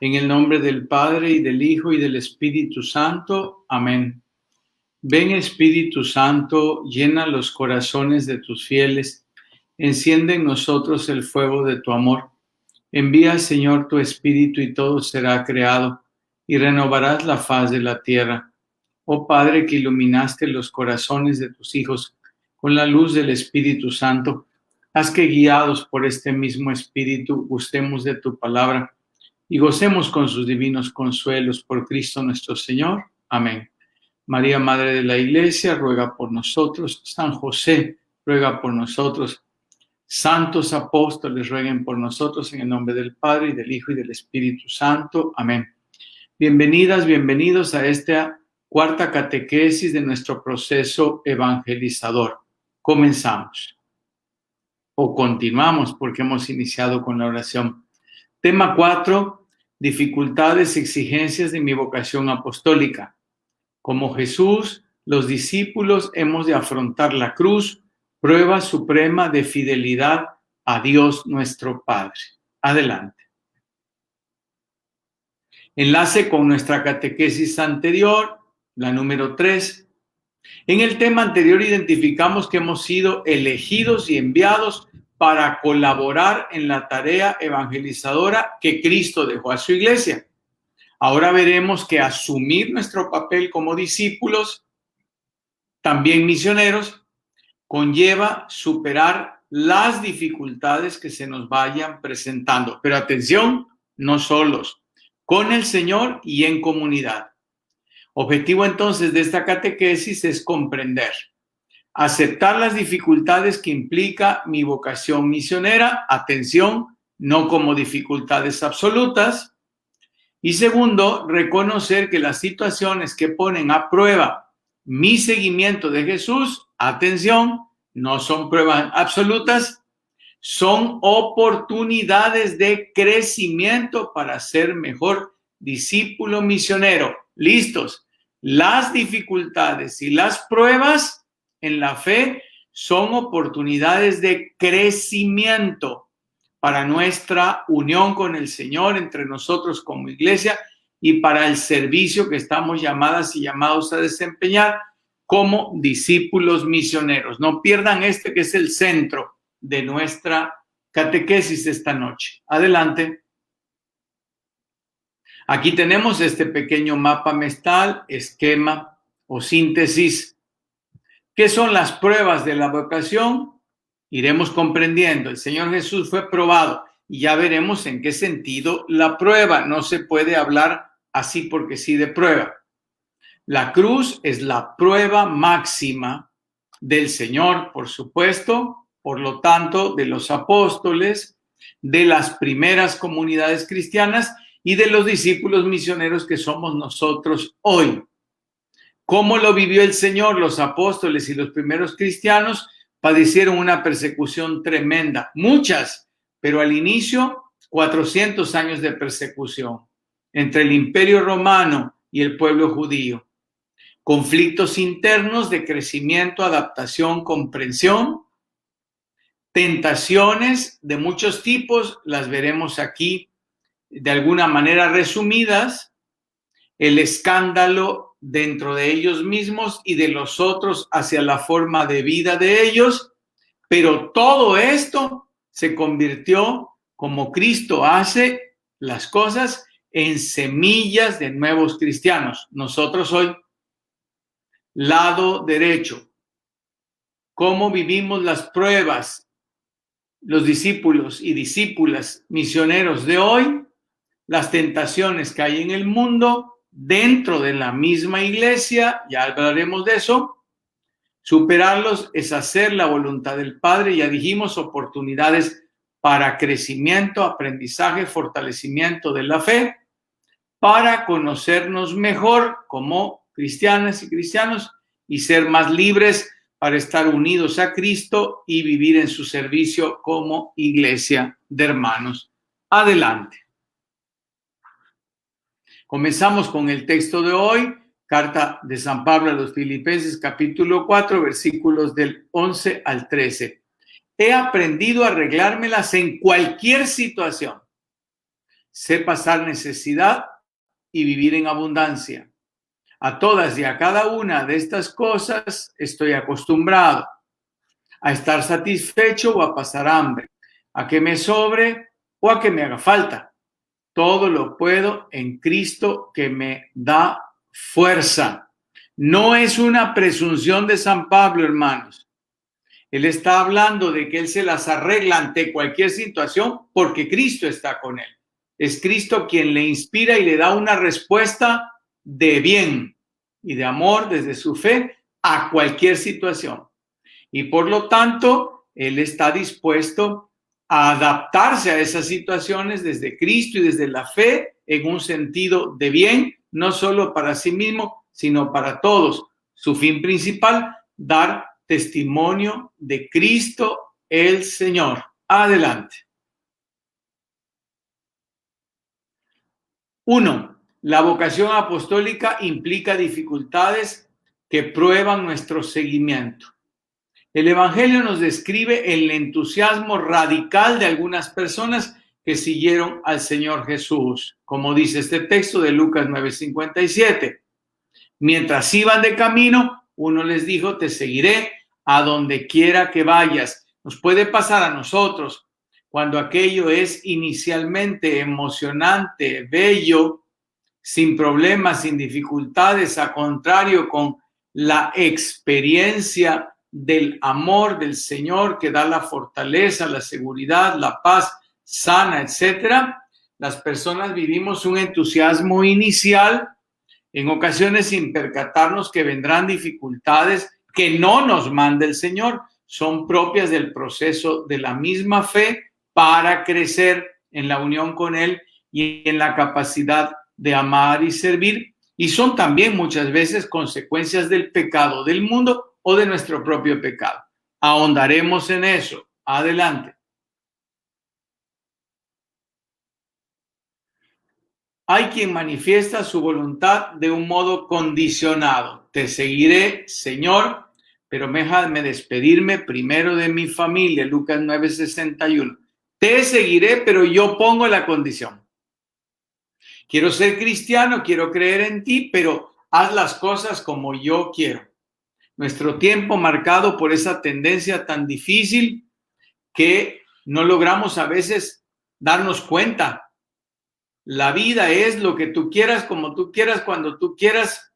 En el nombre del Padre, y del Hijo, y del Espíritu Santo. Amén. Ven, Espíritu Santo, llena los corazones de tus fieles, enciende en nosotros el fuego de tu amor. Envía, Señor, tu Espíritu, y todo será creado, y renovarás la faz de la tierra. Oh Padre, que iluminaste los corazones de tus hijos con la luz del Espíritu Santo, haz que, guiados por este mismo Espíritu, gustemos de tu palabra y gocemos con sus divinos consuelos por Cristo nuestro Señor. Amén. María, Madre de la Iglesia, ruega por nosotros. San José, ruega por nosotros. Santos apóstoles, rueguen por nosotros, en el nombre del Padre, y del Hijo, y del Espíritu Santo. Amén. Bienvenidas, bienvenidos a esta cuarta catequesis de nuestro proceso evangelizador. Comenzamos. O continuamos, porque hemos iniciado con la oración. Tema 4, dificultades y exigencias de mi vocación apostólica. Como Jesús, los discípulos hemos de afrontar la cruz, prueba suprema de fidelidad a Dios nuestro Padre. Adelante. Enlace con nuestra catequesis anterior, la número 3. En el tema anterior identificamos que hemos sido elegidos y enviados para colaborar en la tarea evangelizadora que Cristo dejó a su iglesia. Ahora veremos que asumir nuestro papel como discípulos, también misioneros, conlleva superar las dificultades que se nos vayan presentando. Pero atención, no solos, con el Señor y en comunidad. Objetivo entonces de esta catequesis es comprender, aceptar las dificultades que implica mi vocación misionera, atención, no como dificultades absolutas. Y segundo, reconocer que las situaciones que ponen a prueba mi seguimiento de Jesús, atención, no son pruebas absolutas, son oportunidades de crecimiento para ser mejor discípulo misionero. ¿Listos? Las dificultades y las pruebas en la fe son oportunidades de crecimiento para nuestra unión con el Señor, entre nosotros como iglesia y para el servicio que estamos llamadas y llamados a desempeñar como discípulos misioneros. No pierdan este que es el centro de nuestra catequesis esta noche. Adelante. Aquí tenemos este pequeño mapa mental, esquema o síntesis. ¿Qué son las pruebas de la vocación? Iremos comprendiendo. El Señor Jesús fue probado y ya veremos en qué sentido la prueba. No se puede hablar así porque sí de prueba. La cruz es la prueba máxima del Señor, por supuesto, por lo tanto, de los apóstoles, de las primeras comunidades cristianas y de los discípulos misioneros que somos nosotros hoy. ¿Cómo lo vivió el Señor? Los apóstoles y los primeros cristianos padecieron una persecución tremenda, muchas, pero al inicio 400 años de persecución entre el Imperio Romano y el pueblo judío. Conflictos internos de crecimiento, adaptación, comprensión, tentaciones de muchos tipos, las veremos aquí de alguna manera resumidas, el escándalo dentro de ellos mismos y de los otros hacia la forma de vida de ellos, pero todo esto se convirtió, como Cristo hace las cosas, en semillas de nuevos cristianos. Nosotros hoy, lado derecho, cómo vivimos las pruebas, los discípulos y discípulas misioneros de hoy, las tentaciones que hay en el mundo, dentro de la misma iglesia, ya hablaremos de eso. Superarlos es hacer la voluntad del Padre, ya dijimos, oportunidades para crecimiento, aprendizaje, fortalecimiento de la fe, para conocernos mejor como cristianas y cristianos y ser más libres para estar unidos a Cristo y vivir en su servicio como iglesia de hermanos. Adelante. Comenzamos con el texto de hoy, carta de San Pablo a los Filipenses, capítulo 4, versículos del 11 al 13. He aprendido a arreglármelas en cualquier situación. Sé pasar necesidad y vivir en abundancia. A todas y a cada una de estas cosas estoy acostumbrado. A estar satisfecho o a pasar hambre. A que me sobre o a que me haga falta. Todo lo puedo en Cristo que me da fuerza. No es una presunción de San Pablo, hermanos. Él está hablando de que él se las arregla ante cualquier situación porque Cristo está con él. Es Cristo quien le inspira y le da una respuesta de bien y de amor desde su fe a cualquier situación. Y por lo tanto, él está dispuesto a adaptarse a esas situaciones desde Cristo y desde la fe en un sentido de bien, no solo para sí mismo, sino para todos. Su fin principal, dar testimonio de Cristo el Señor. Adelante. 1. La vocación apostólica implica dificultades que prueban nuestro seguimiento. El Evangelio nos describe el entusiasmo radical de algunas personas que siguieron al Señor Jesús, como dice este texto de Lucas 9:57. Mientras iban de camino, uno les dijo, te seguiré a donde quiera que vayas. Nos puede pasar a nosotros cuando aquello es inicialmente emocionante, bello, sin problemas, sin dificultades, a contrario, con la experiencia del amor del Señor que da la fortaleza, la seguridad, la paz sana, etcétera. Las personas vivimos un entusiasmo inicial, en ocasiones sin percatarnos que vendrán dificultades que no nos manda el Señor, son propias del proceso de la misma fe para crecer en la unión con Él y en la capacidad de amar y servir, y son también muchas veces consecuencias del pecado del mundo o de nuestro propio pecado. Ahondaremos en eso. Adelante. Hay quien manifiesta su voluntad de un modo condicionado. Te seguiré, Señor, pero déjame despedirme primero de mi familia. Lucas 9:61. Te seguiré, pero yo pongo la condición. Quiero ser cristiano, quiero creer en ti, pero haz las cosas como yo quiero. Nuestro tiempo marcado por esa tendencia tan difícil que no logramos a veces darnos cuenta. La vida es lo que tú quieras, como tú quieras, cuando tú quieras,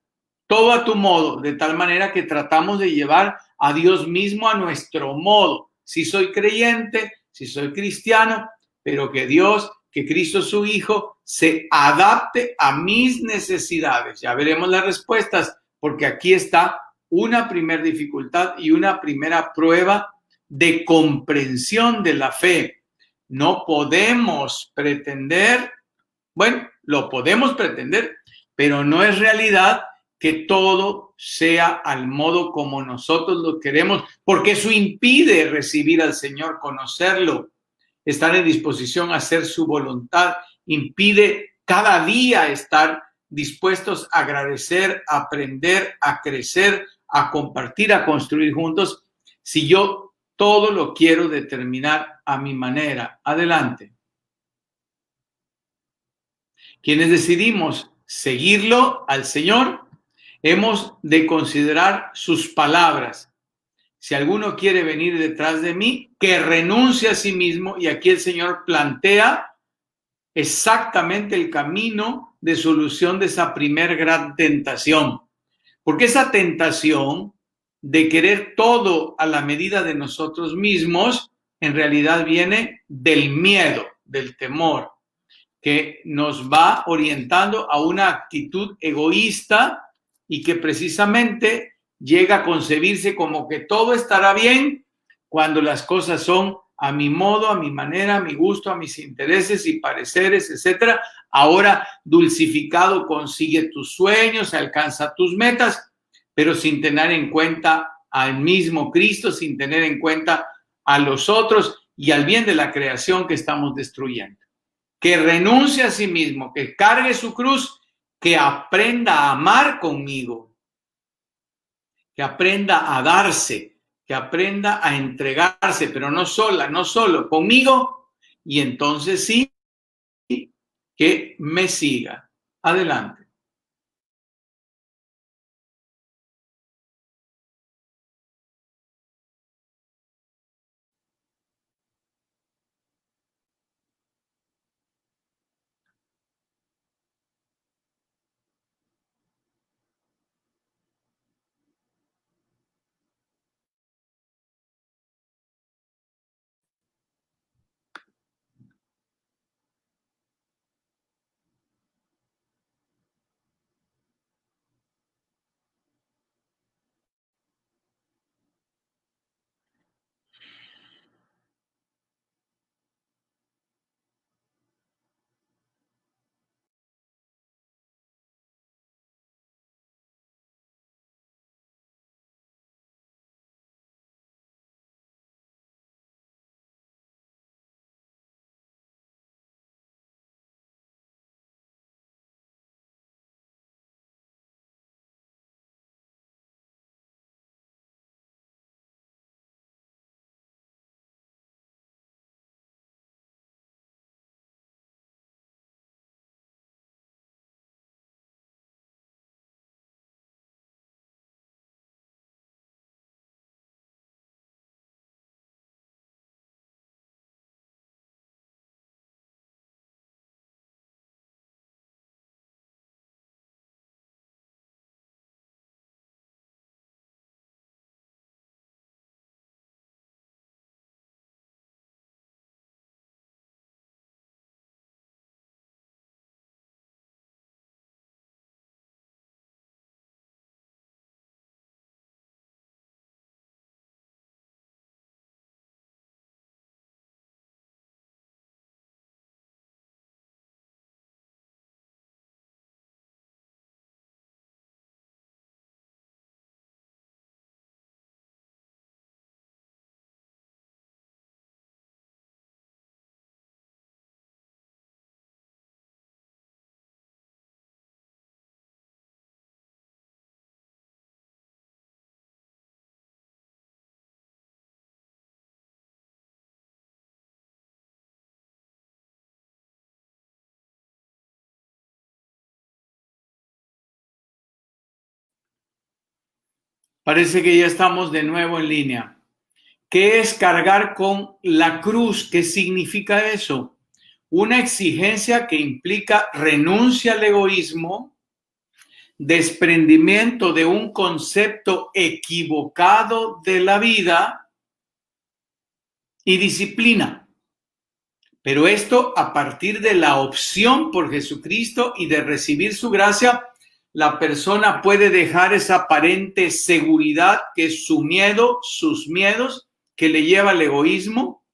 todo a tu modo, de tal manera que tratamos de llevar a Dios mismo a nuestro modo. Si soy creyente, si soy cristiano, pero que Dios, que Cristo su Hijo, se adapte a mis necesidades. Ya veremos las respuestas, porque aquí está una primera dificultad y una primera prueba de comprensión de la fe. No podemos pretender, bueno, lo podemos pretender, pero no es realidad que todo sea al modo como nosotros lo queremos, porque eso impide recibir al Señor, conocerlo, estar en disposición a hacer su voluntad, impide cada día estar dispuestos a agradecer, a aprender, a crecer, a compartir, a construir juntos. Si yo todo lo quiero determinar a mi manera, adelante. Quienes decidimos seguirlo al Señor, hemos de considerar sus palabras. Si alguno quiere venir detrás de mí, que renuncie a sí mismo. Y aquí el Señor plantea exactamente el camino de solución de esa primer gran tentación. Porque esa tentación de querer todo a la medida de nosotros mismos, en realidad viene del miedo, del temor, que nos va orientando a una actitud egoísta y que precisamente llega a concebirse como que todo estará bien cuando las cosas son a mi modo, a mi manera, a mi gusto, a mis intereses y pareceres, etcétera. Ahora dulcificado consigue tus sueños, alcanza tus metas, pero sin tener en cuenta al mismo Cristo, sin tener en cuenta a los otros y al bien de la creación que estamos destruyendo. Que renuncie a sí mismo, que cargue su cruz, que aprenda a amar conmigo, que aprenda a darse, que aprenda a entregarse, pero no sola, no solo, conmigo, y entonces sí, que me siga. Adelante. Parece que ya estamos de nuevo en línea. ¿Qué es cargar con la cruz? ¿Qué significa eso? Una exigencia que implica renuncia al egoísmo, desprendimiento de un concepto equivocado de la vida y disciplina. Pero esto a partir de la opción por Jesucristo y de recibir su gracia, la persona puede dejar esa aparente seguridad que es su miedo, sus miedos, que le lleva al egoísmo,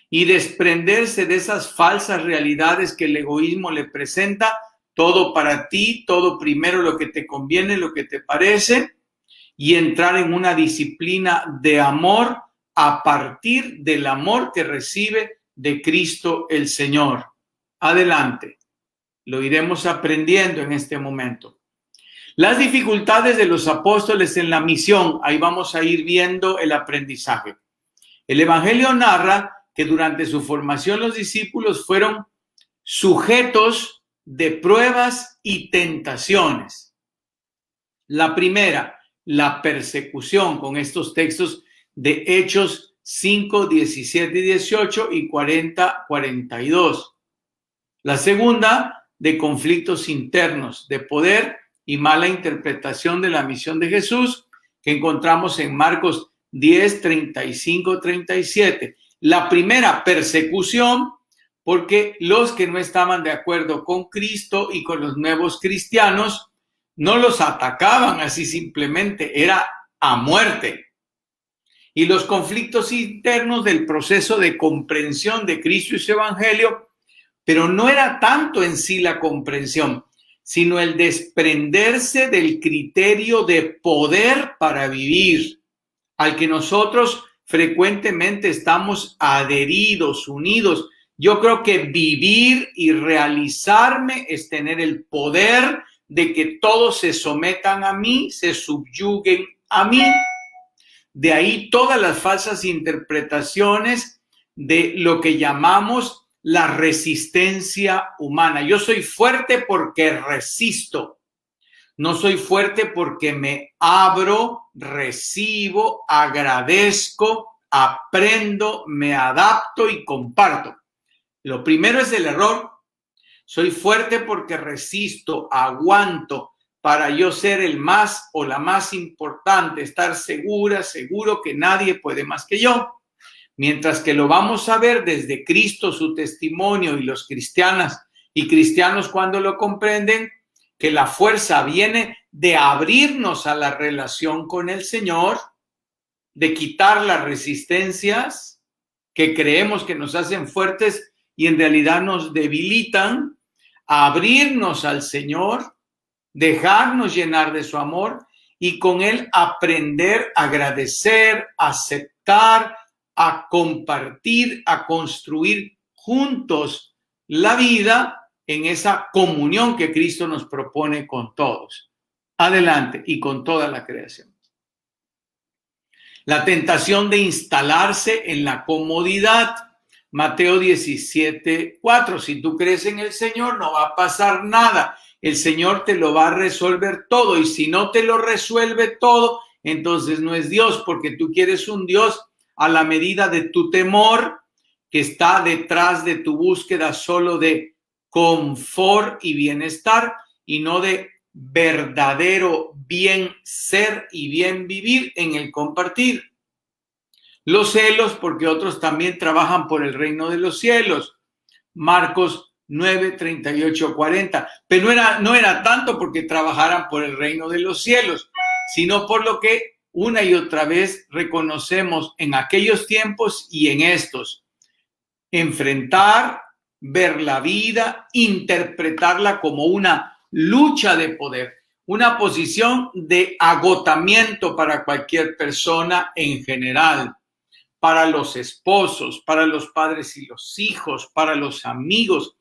y desprenderse de esas falsas realidades que el egoísmo le presenta, todo para ti, todo primero lo que te conviene, lo que te parece, y entrar en una disciplina de amor a partir del amor que recibe de Cristo el Señor. Adelante, lo iremos aprendiendo en este momento. Las dificultades de los apóstoles en la misión, ahí vamos a ir viendo el aprendizaje. El Evangelio narra que durante su formación los discípulos fueron sujetos de pruebas y tentaciones. La primera, la persecución, con estos textos de Hechos 5, 17 y 18 y 40, 42. La segunda, de conflictos internos, de poder y mala interpretación de la misión de Jesús, que encontramos en Marcos 10, 35, 37. La primera, persecución, porque los que no estaban de acuerdo con Cristo y con los nuevos cristianos no los atacaban así simplemente, era a muerte. Y los conflictos internos del proceso de comprensión de Cristo y su evangelio, pero no era tanto en sí la comprensión, sino el desprenderse del criterio de poder para vivir, al que nosotros frecuentemente estamos adheridos, unidos. Yo creo que vivir y realizarme es tener el poder de que todos se sometan a mí, se subyuguen a mí. De ahí todas las falsas interpretaciones de lo que llamamos la resistencia humana. Yo soy fuerte porque resisto. No soy fuerte porque me abro, recibo, agradezco, aprendo, me adapto y comparto. Lo primero es el error. Soy fuerte porque resisto, aguanto para yo ser el más o la más importante, estar seguro que nadie puede más que yo. Mientras que lo vamos a ver desde Cristo, su testimonio y los cristianos cuando lo comprenden, que la fuerza viene de abrirnos a la relación con el Señor, de quitar las resistencias que creemos que nos hacen fuertes y en realidad nos debilitan, abrirnos al Señor, dejarnos llenar de su amor y con Él aprender a agradecer, a aceptar, a compartir, a construir juntos la vida en esa comunión que Cristo nos propone con todos. Adelante, y con toda la creación. La tentación de instalarse en la comodidad. Mateo 17, 4. Si tú crees en el Señor, no va a pasar nada. El Señor te lo va a resolver todo. Y si no te lo resuelve todo, entonces no es Dios, porque tú quieres un Dios a la medida de tu temor, que está detrás de tu búsqueda solo de confort y bienestar, y no de verdadero bien ser y bien vivir en el compartir. Los celos, porque otros también trabajan por el reino de los cielos. Marcos 9, 38, 40. Pero no era tanto porque trabajaran por el reino de los cielos, sino por lo que una y otra vez reconocemos en aquellos tiempos y en estos. Enfrentar, ver la vida, interpretarla como una lucha de poder, una posición de agotamiento para cualquier persona en general, para los esposos, para los padres y los hijos, para los amigos,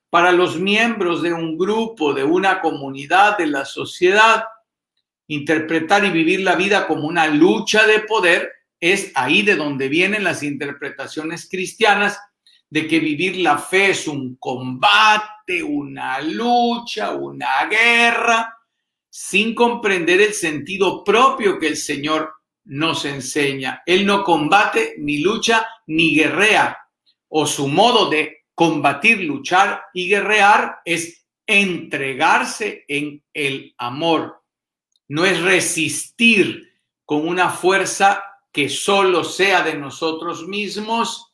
para los miembros de un grupo, de una comunidad, de la sociedad. Interpretar y vivir la vida como una lucha de poder es ahí de donde vienen las interpretaciones cristianas de que vivir la fe es un combate, una lucha, una guerra. sin comprender el sentido propio que el Señor nos enseña. Él no combate, ni lucha, ni guerrea, o su modo de combatir, luchar y guerrear es entregarse en el amor. No es resistir con una fuerza que solo sea de nosotros mismos,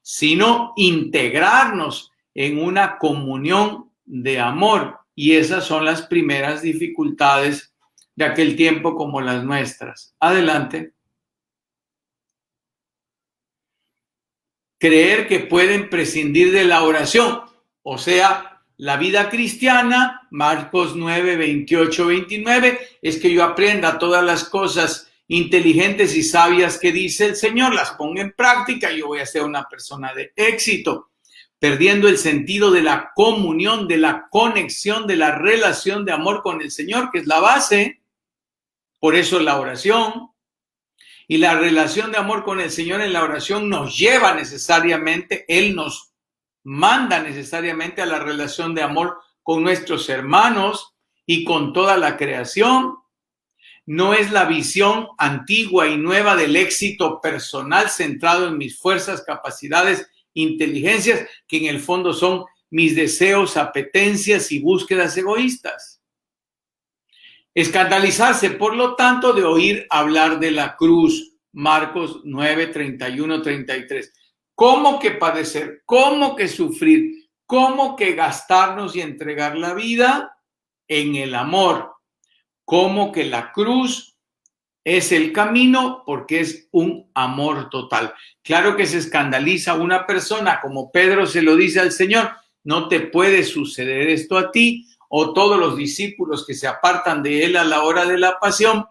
sino integrarnos en una comunión de amor. Y esas son las primeras dificultades de aquel tiempo como las nuestras. Adelante. Creer que pueden prescindir de la oración, o sea, la vida cristiana, Marcos 9, 28, 29, es que yo aprenda todas las cosas inteligentes y sabias que dice el Señor, las ponga en práctica y yo voy a ser una persona de éxito, perdiendo el sentido de la comunión, de la conexión, de la relación de amor con el Señor, que es la base. Por eso la oración. Y la relación de amor con el Señor en la oración nos lleva necesariamente, Él nos manda necesariamente a la relación de amor con nuestros hermanos y con toda la creación. No es la visión antigua y nueva del éxito personal centrado en mis fuerzas, capacidades, inteligencias, que en el fondo son mis deseos, apetencias y búsquedas egoístas. Escandalizarse, por lo tanto, de oír hablar de la cruz. Marcos 9, 31, 33. ¿Cómo que padecer? ¿Cómo que sufrir? ¿Cómo que gastarnos y entregar la vida? En el amor. ¿Cómo que la cruz es el camino? Porque es un amor total. Claro que se escandaliza una persona, como Pedro se lo dice al Señor, no te puede suceder esto a ti, o todos los discípulos que se apartan de él a la hora de la pasión,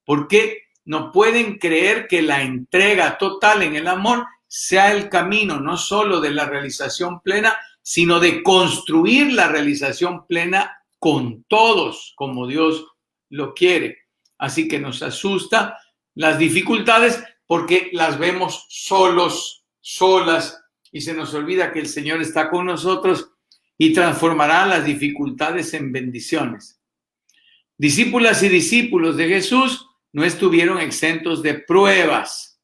porque no pueden creer que la entrega total en el amor sea el camino no solo de la realización plena, sino de construir la realización plena con todos, como Dios lo quiere. Así que nos asusta las dificultades porque las vemos solos, solas, y se nos olvida que el Señor está con nosotros y transformará las dificultades en bendiciones. Discípulas y discípulos de Jesús no estuvieron exentos de pruebas.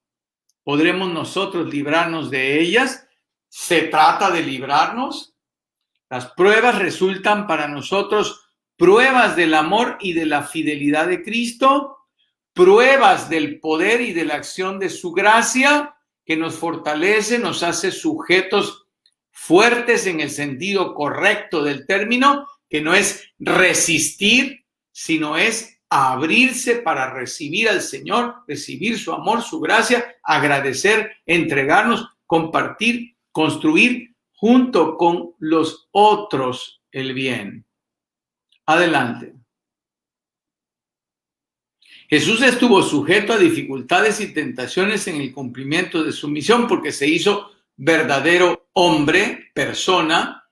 ¿Podremos nosotros librarnos de ellas? ¿Se trata de librarnos? Las pruebas resultan para nosotros pruebas del amor y de la fidelidad de Cristo, pruebas del poder y de la acción de su gracia que nos fortalece, nos hace sujetos fuertes en el sentido correcto del término, que no es resistir, sino es abrirse para recibir al Señor, recibir su amor, su gracia, agradecer, entregarnos, compartir, construir junto con los otros el bien. Adelante. Jesús estuvo sujeto a dificultades y tentaciones en el cumplimiento de su misión porque se hizo verdadero hombre, persona,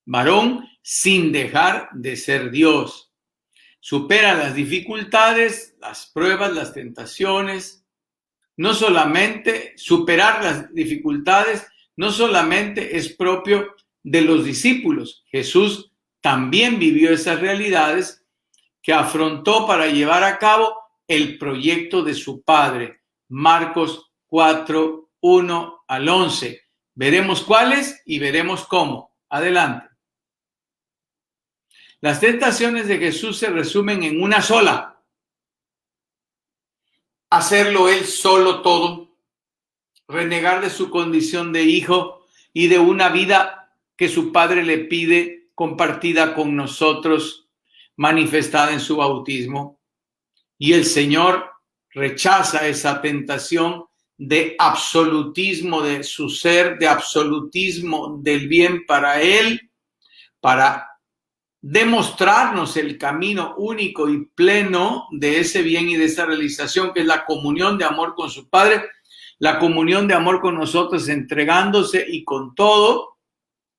varón, sin dejar de ser Dios. Supera las dificultades, las pruebas, las tentaciones. No solamente superar las dificultades, no solamente es propio de los discípulos. Jesús también vivió esas realidades que afrontó para llevar a cabo el proyecto de su Padre. Marcos 4, 1 al 11. Veremos cuáles y veremos cómo. Adelante. Las tentaciones de Jesús se resumen en una sola. Hacerlo él solo todo. Renegar de su condición de hijo y de una vida que su Padre le pide compartida con nosotros, manifestada en su bautismo. Y el Señor rechaza esa tentación de absolutismo de su ser, de absolutismo del bien para él, para demostrarnos el camino único y pleno de ese bien y de esa realización, que es la comunión de amor con su Padre, la comunión de amor con nosotros, entregándose y con todo,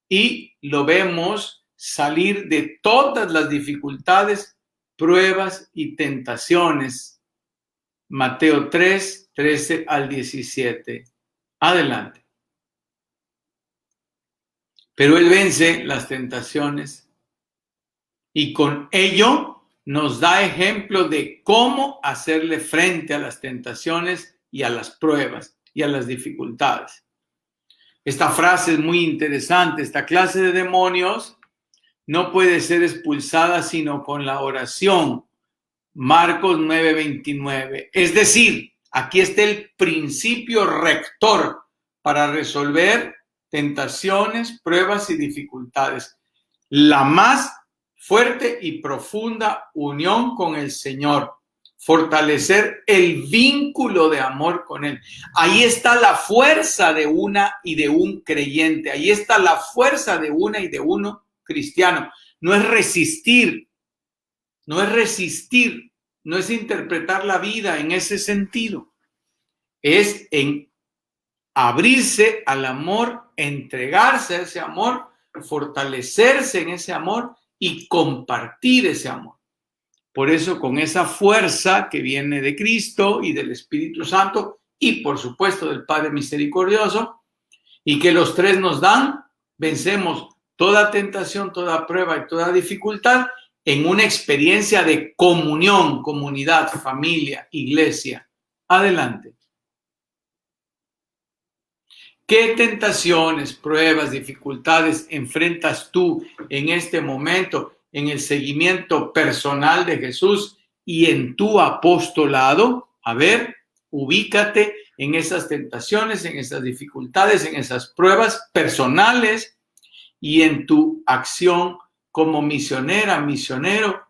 y lo vemos salir de todas las dificultades, pruebas y tentaciones. Mateo 3, 13 al 17. Adelante. Pero él vence las tentaciones y con ello nos da ejemplo de cómo hacerle frente a las tentaciones y a las pruebas y a las dificultades. Esta frase es muy interesante. Esta clase de demonios no puede ser expulsada sino con la oración. Marcos 9:29. Es decir, aquí está el principio rector para resolver tentaciones, pruebas y dificultades. La más fuerte y profunda unión con el Señor. Fortalecer el vínculo de amor con Él. Ahí está la fuerza de una y de un creyente. Ahí está la fuerza de una y de uno cristiano. No es resistir, no es interpretar la vida en ese sentido. Es en abrirse al amor, entregarse a ese amor, fortalecerse en ese amor y compartir ese amor. Por eso, con esa fuerza que viene de Cristo y del Espíritu Santo y, por supuesto, del Padre Misericordioso, y que los tres nos dan, vencemos toda tentación, toda prueba y toda dificultad en una experiencia de comunión, comunidad, familia, iglesia. Adelante. ¿Qué tentaciones, pruebas, dificultades enfrentas tú en este momento en el seguimiento personal de Jesús y en tu apostolado? A ver, ubícate en esas tentaciones, en esas dificultades, en esas pruebas personales y en tu acción como misionera, misionero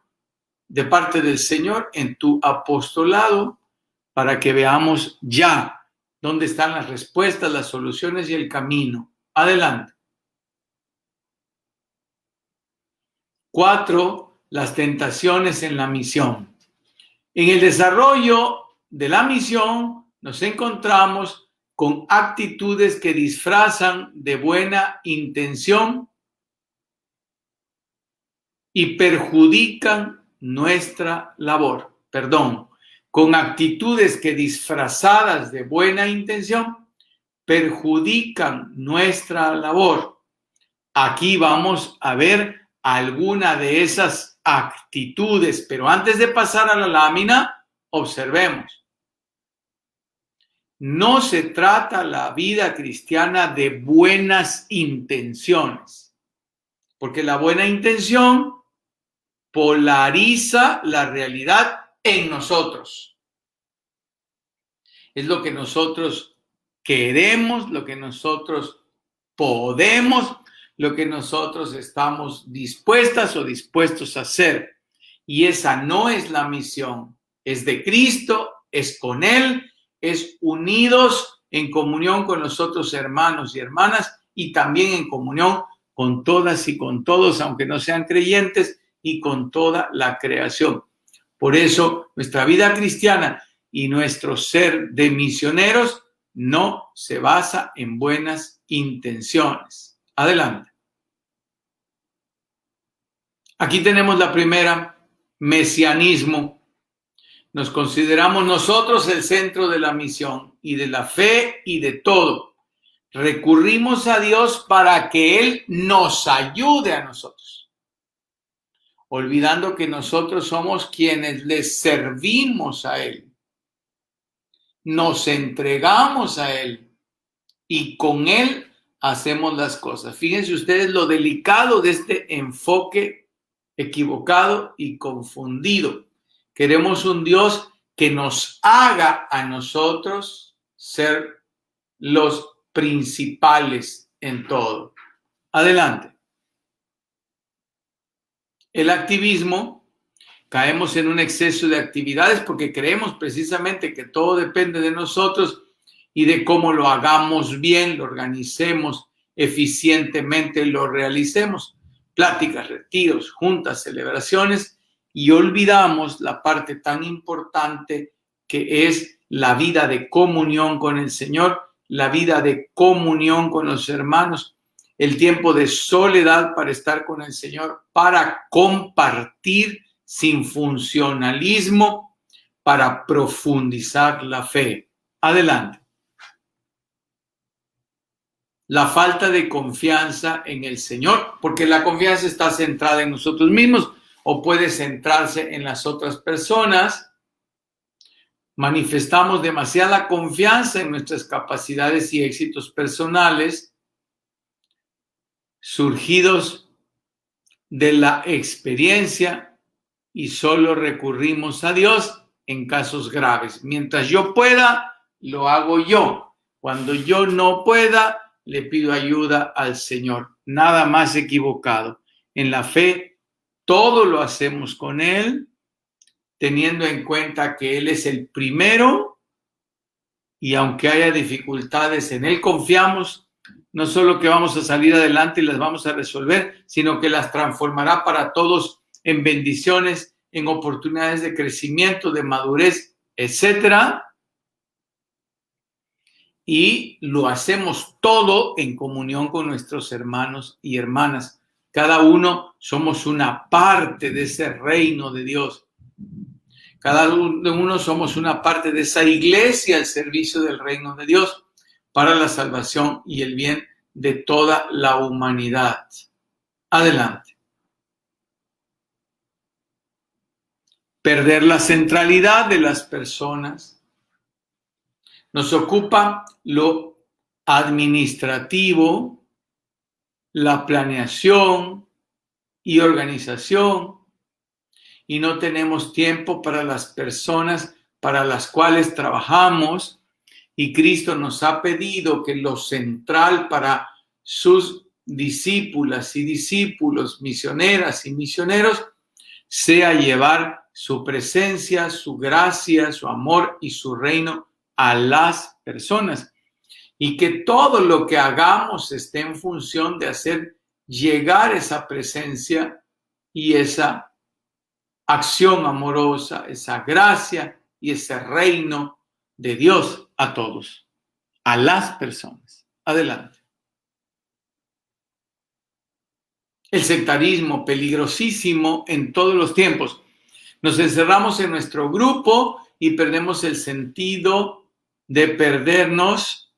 de parte del Señor en tu apostolado, para que veamos ya dónde están las respuestas, las soluciones y el camino. Adelante. 4. Las tentaciones en la misión. En el desarrollo de la misión nos encontramos con actitudes que disfrazan de buena intención y perjudican nuestra labor. Con actitudes que disfrazadas de buena intención perjudican nuestra labor. Aquí vamos a ver alguna de esas actitudes, pero antes de pasar a la lámina, observemos. No se trata la vida cristiana de buenas intenciones, porque la buena intención polariza la realidad en nosotros. Es lo que nosotros queremos, lo que nosotros podemos, lo que nosotros estamos dispuestas o dispuestos a hacer. Y esa no es la misión. Es de Cristo, es con Él, es unidos en comunión con los otros hermanos y hermanas y también en comunión con todas y con todos, aunque no sean creyentes, y con toda la creación. Por eso, nuestra vida cristiana y nuestro ser de misioneros no se basa en buenas intenciones. Adelante. Aquí tenemos la primera, mesianismo. Nos consideramos nosotros el centro de la misión y de la fe y de todo. Recurrimos a Dios para que Él nos ayude a nosotros, olvidando que nosotros somos quienes le servimos a Él. Nos entregamos a Él y con Él hacemos las cosas. Fíjense ustedes lo delicado de este enfoque equivocado y confundido. Queremos un Dios que nos haga a nosotros ser los principales en todo. Adelante. El activismo. Caemos en un exceso de actividades porque creemos precisamente que todo depende de nosotros y de cómo lo hagamos bien, lo organicemos eficientemente, lo realicemos. Pláticas, retiros, juntas, celebraciones, y olvidamos la parte tan importante que es la vida de comunión con el Señor, la vida de comunión con los hermanos, el tiempo de soledad para estar con el Señor, para compartir sin funcionalismo, para profundizar la fe. Adelante. La falta de confianza en el Señor, porque la confianza está centrada en nosotros mismos. o puede centrarse en las otras personas. Manifestamos demasiada confianza en nuestras capacidades y éxitos personales, surgidos de la experiencia, y solo recurrimos a Dios en casos graves. Mientras yo pueda, lo hago yo. Cuando yo no pueda, le pido ayuda al Señor. Nada más equivocado. En la fe, todo lo hacemos con Él, teniendo en cuenta que Él es el primero, y aunque haya dificultades, en Él confiamos. No solo que vamos a salir adelante y las vamos a resolver, sino que las transformará para todos en bendiciones, en oportunidades de crecimiento, de madurez, etcétera. Y lo hacemos todo en comunión con nuestros hermanos y hermanas. Cada uno somos una parte de ese reino de Dios. Cada uno somos una parte de esa iglesia al servicio del reino de Dios para la salvación y el bien de toda la humanidad. Adelante. Perder la centralidad de las personas. Nos ocupa lo administrativo, la planeación y organización, y no tenemos tiempo para las personas para las cuales trabajamos, y Cristo nos ha pedido que lo central para sus discípulas y discípulos, misioneras y misioneros, sea llevar su presencia, su gracia, su amor y su reino a las personas. Y que todo lo que hagamos esté en función de hacer llegar esa presencia y esa acción amorosa, esa gracia y ese reino de Dios a todos, a las personas. Adelante. El sectarismo, peligrosísimo en todos los tiempos. Nos encerramos en nuestro grupo y perdemos el sentido de perdernos.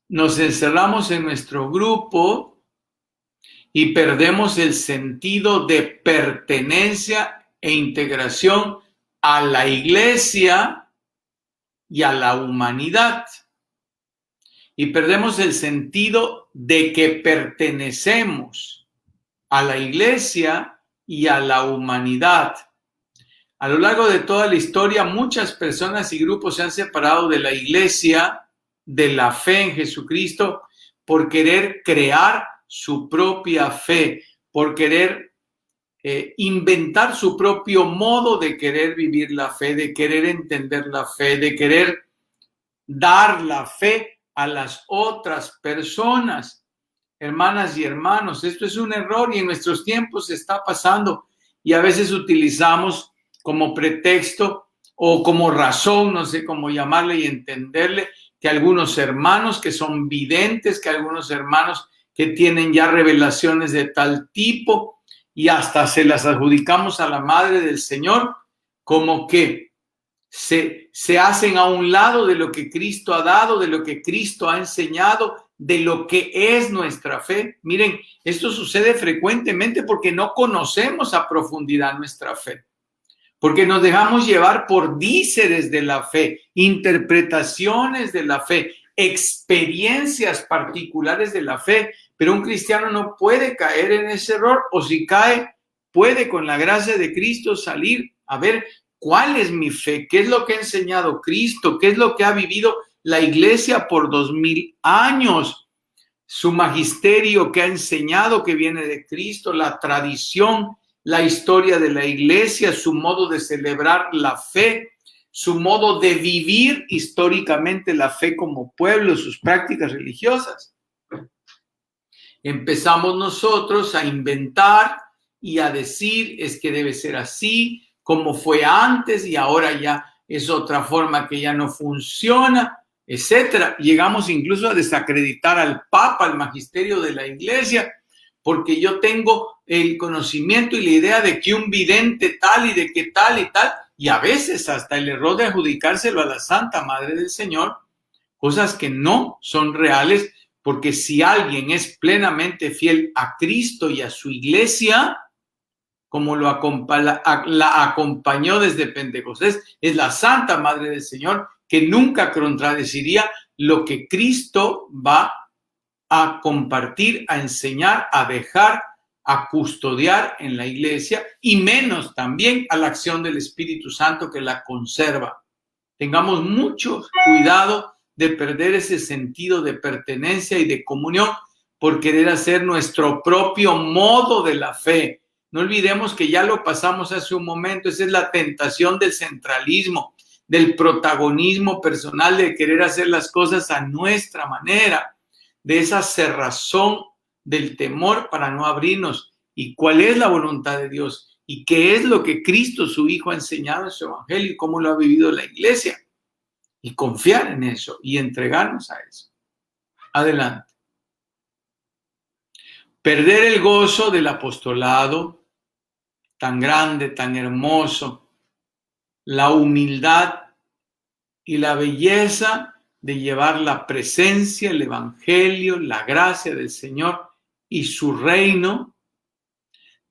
Nos encerramos en nuestro grupo y perdemos el sentido de pertenencia e integración a la iglesia y a la humanidad. Y perdemos el sentido de que pertenecemos a la iglesia y a la humanidad. A lo largo de toda la historia, muchas personas y grupos se han separado de la iglesia, de la fe en Jesucristo, por querer crear su propia fe, por querer inventar su propio modo de querer vivir la fe, de querer entender la fe, de querer dar la fe a las otras personas. Hermanas y hermanos, esto es un error y en nuestros tiempos está pasando, y a veces utilizamos como pretexto o como razón, no sé cómo llamarle y entenderle, que algunos hermanos que son videntes, que algunos hermanos que tienen ya revelaciones de tal tipo, y hasta se las adjudicamos a la Madre del Señor, como que se hacen a un lado de lo que Cristo ha dado, de lo que Cristo ha enseñado, de lo que es nuestra fe. Miren, esto sucede frecuentemente porque no conocemos a profundidad nuestra fe, porque nos dejamos llevar por díceres de la fe, interpretaciones de la fe, experiencias particulares de la fe, pero un cristiano no puede caer en ese error, o si cae, puede con la gracia de Cristo salir a ver cuál es mi fe, qué es lo que ha enseñado Cristo, qué es lo que ha vivido la iglesia por 2000 años, su magisterio que ha enseñado que viene de Cristo, la tradición, la historia de la iglesia, su modo de celebrar la fe, su modo de vivir históricamente la fe como pueblo, sus prácticas religiosas. Empezamos nosotros a inventar y a decir, es que debe ser así, como fue antes, y ahora ya es otra forma que ya no funciona, etcétera. Llegamos incluso a desacreditar al Papa, al magisterio de la iglesia, porque yo tengo el conocimiento y la idea de que un vidente tal y de que tal y tal, y a veces hasta el error de adjudicárselo a la Santa Madre del Señor, cosas que no son reales, porque si alguien es plenamente fiel a Cristo y a su iglesia, como la acompañó desde Pentecostés, es la Santa Madre del Señor, que nunca contradeciría lo que Cristo va a compartir, a enseñar, a dejar, a custodiar en la iglesia, y menos también a la acción del Espíritu Santo que la conserva. Tengamos mucho cuidado de perder ese sentido de pertenencia y de comunión por querer hacer nuestro propio modo de la fe. No olvidemos que ya lo pasamos hace un momento. Esa es la tentación del centralismo, del protagonismo personal, de querer hacer las cosas a nuestra manera, de esa cerrazón del temor para no abrirnos. ¿Y cuál es la voluntad de Dios? ¿Y qué es lo que Cristo, su Hijo, ha enseñado en su Evangelio y cómo lo ha vivido la iglesia? Y confiar en eso y entregarnos a eso. Adelante. Perder el gozo del apostolado, tan grande, tan hermoso, la humildad y la belleza de llevar la presencia, el Evangelio, la gracia del Señor y su reino.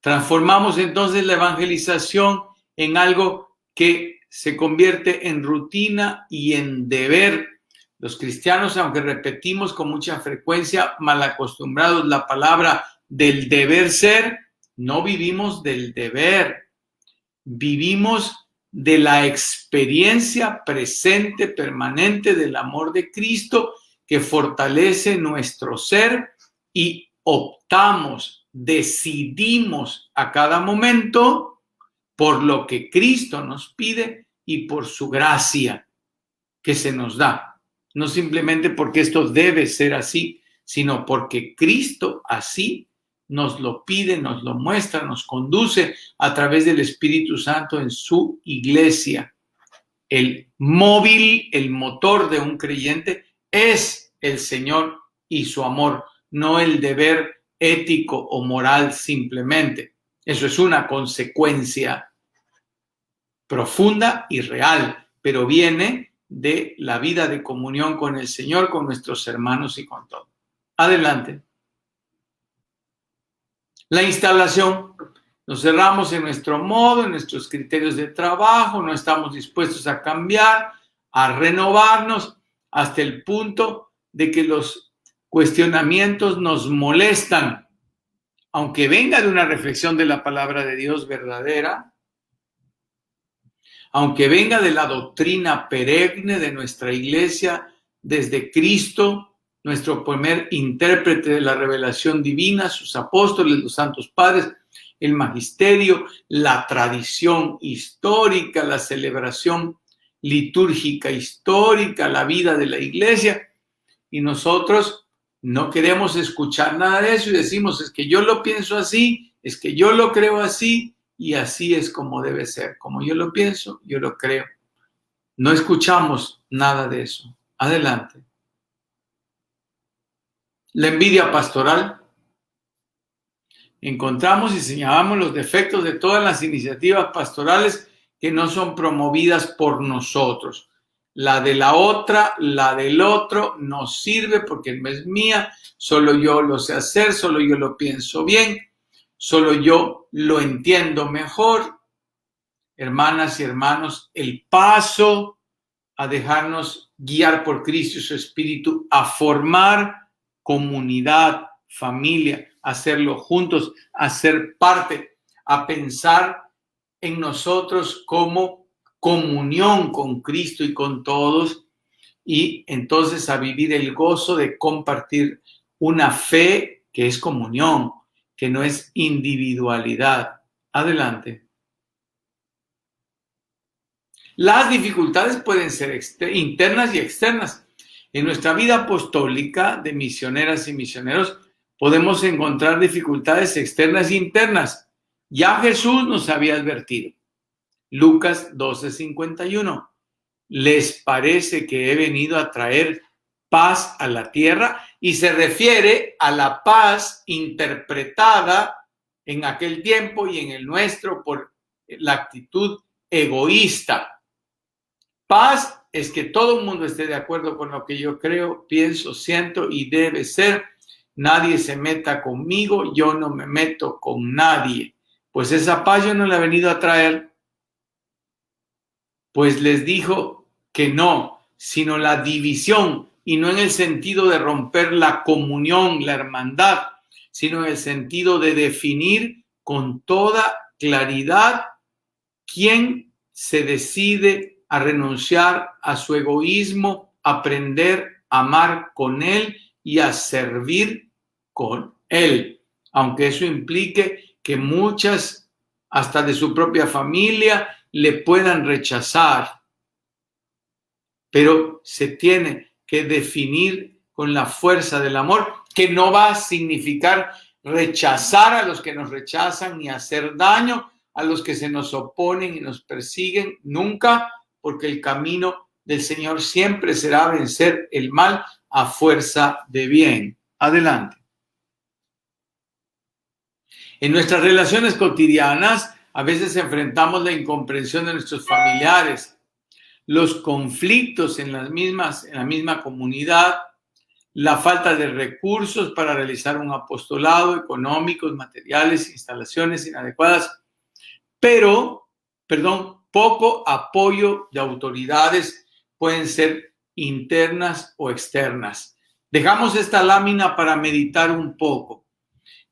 Transformamos entonces la evangelización en algo que se convierte en rutina y en deber. Los cristianos, aunque repetimos con mucha frecuencia, mal acostumbrados la palabra del deber ser, no vivimos del deber, vivimos de la experiencia presente, permanente del amor de Cristo que fortalece nuestro ser, y optamos, decidimos a cada momento por lo que Cristo nos pide y por su gracia que se nos da. No simplemente porque esto debe ser así, sino porque Cristo así nos lo pide, nos lo muestra, nos conduce a través del Espíritu Santo en su iglesia. El móvil, el motor de un creyente es el Señor y su amor, no el deber ético o moral simplemente. Eso es una consecuencia profunda y real, pero viene de la vida de comunión con el Señor, con nuestros hermanos y con todo. Adelante. La instalación. Nos cerramos en nuestro modo, en nuestros criterios de trabajo, no estamos dispuestos a cambiar, a renovarnos, hasta el punto de que los cuestionamientos nos molestan, aunque venga de una reflexión de la palabra de Dios verdadera, aunque venga de la doctrina perenne de nuestra iglesia desde Cristo, nuestro primer intérprete de la revelación divina, sus apóstoles, los santos padres, el magisterio, la tradición histórica, la celebración litúrgica histórica, la vida de la iglesia, y nosotros no queremos escuchar nada de eso y decimos, es que yo lo pienso así, es que yo lo creo así, y así es como debe ser. Como yo lo pienso, yo lo creo. No escuchamos nada de eso. Adelante. La envidia pastoral. Encontramos y señalamos los defectos de todas las iniciativas pastorales que no son promovidas por nosotros. La de la otra, la del otro, no sirve porque no es mía, solo yo lo sé hacer, solo yo lo pienso bien, solo yo lo entiendo mejor. Hermanas y hermanos, el paso a dejarnos guiar por Cristo y su Espíritu, a formar comunidad, familia, a hacerlo juntos, a ser parte, a pensar en nosotros como comunión con Cristo y con todos, y entonces a vivir el gozo de compartir una fe que es comunión, que no es individualidad. Adelante. Las dificultades pueden ser internas y externas. En nuestra vida apostólica de misioneras y misioneros podemos encontrar dificultades externas e internas. Ya Jesús nos había advertido. Lucas 12:51. ¿Les parece que he venido a traer paz a la tierra? Y se refiere a la paz interpretada en aquel tiempo y en el nuestro por la actitud egoísta. Paz es que todo el mundo esté de acuerdo con lo que yo creo, pienso, siento y debe ser. Nadie se meta conmigo, yo no me meto con nadie. Pues esa paz yo no la he venido a traer. Pues les dijo que no, sino la división, y no en el sentido de romper la comunión, la hermandad, sino en el sentido de definir con toda claridad quién se decide a renunciar a su egoísmo, aprender a amar con él y a servir con él, aunque eso implique que muchas, hasta de su propia familia, le puedan rechazar, pero se tiene que definir con la fuerza del amor, que no va a significar rechazar a los que nos rechazan ni hacer daño a los que se nos oponen y nos persiguen, nunca, porque el camino del Señor siempre será vencer el mal a fuerza de bien. Adelante. En nuestras relaciones cotidianas, a veces enfrentamos la incomprensión de nuestros familiares, los conflictos en la misma comunidad, la falta de recursos para realizar un apostolado, económicos, materiales, instalaciones inadecuadas, poco apoyo de autoridades, pueden ser internas o externas. Dejamos esta lámina para meditar un poco.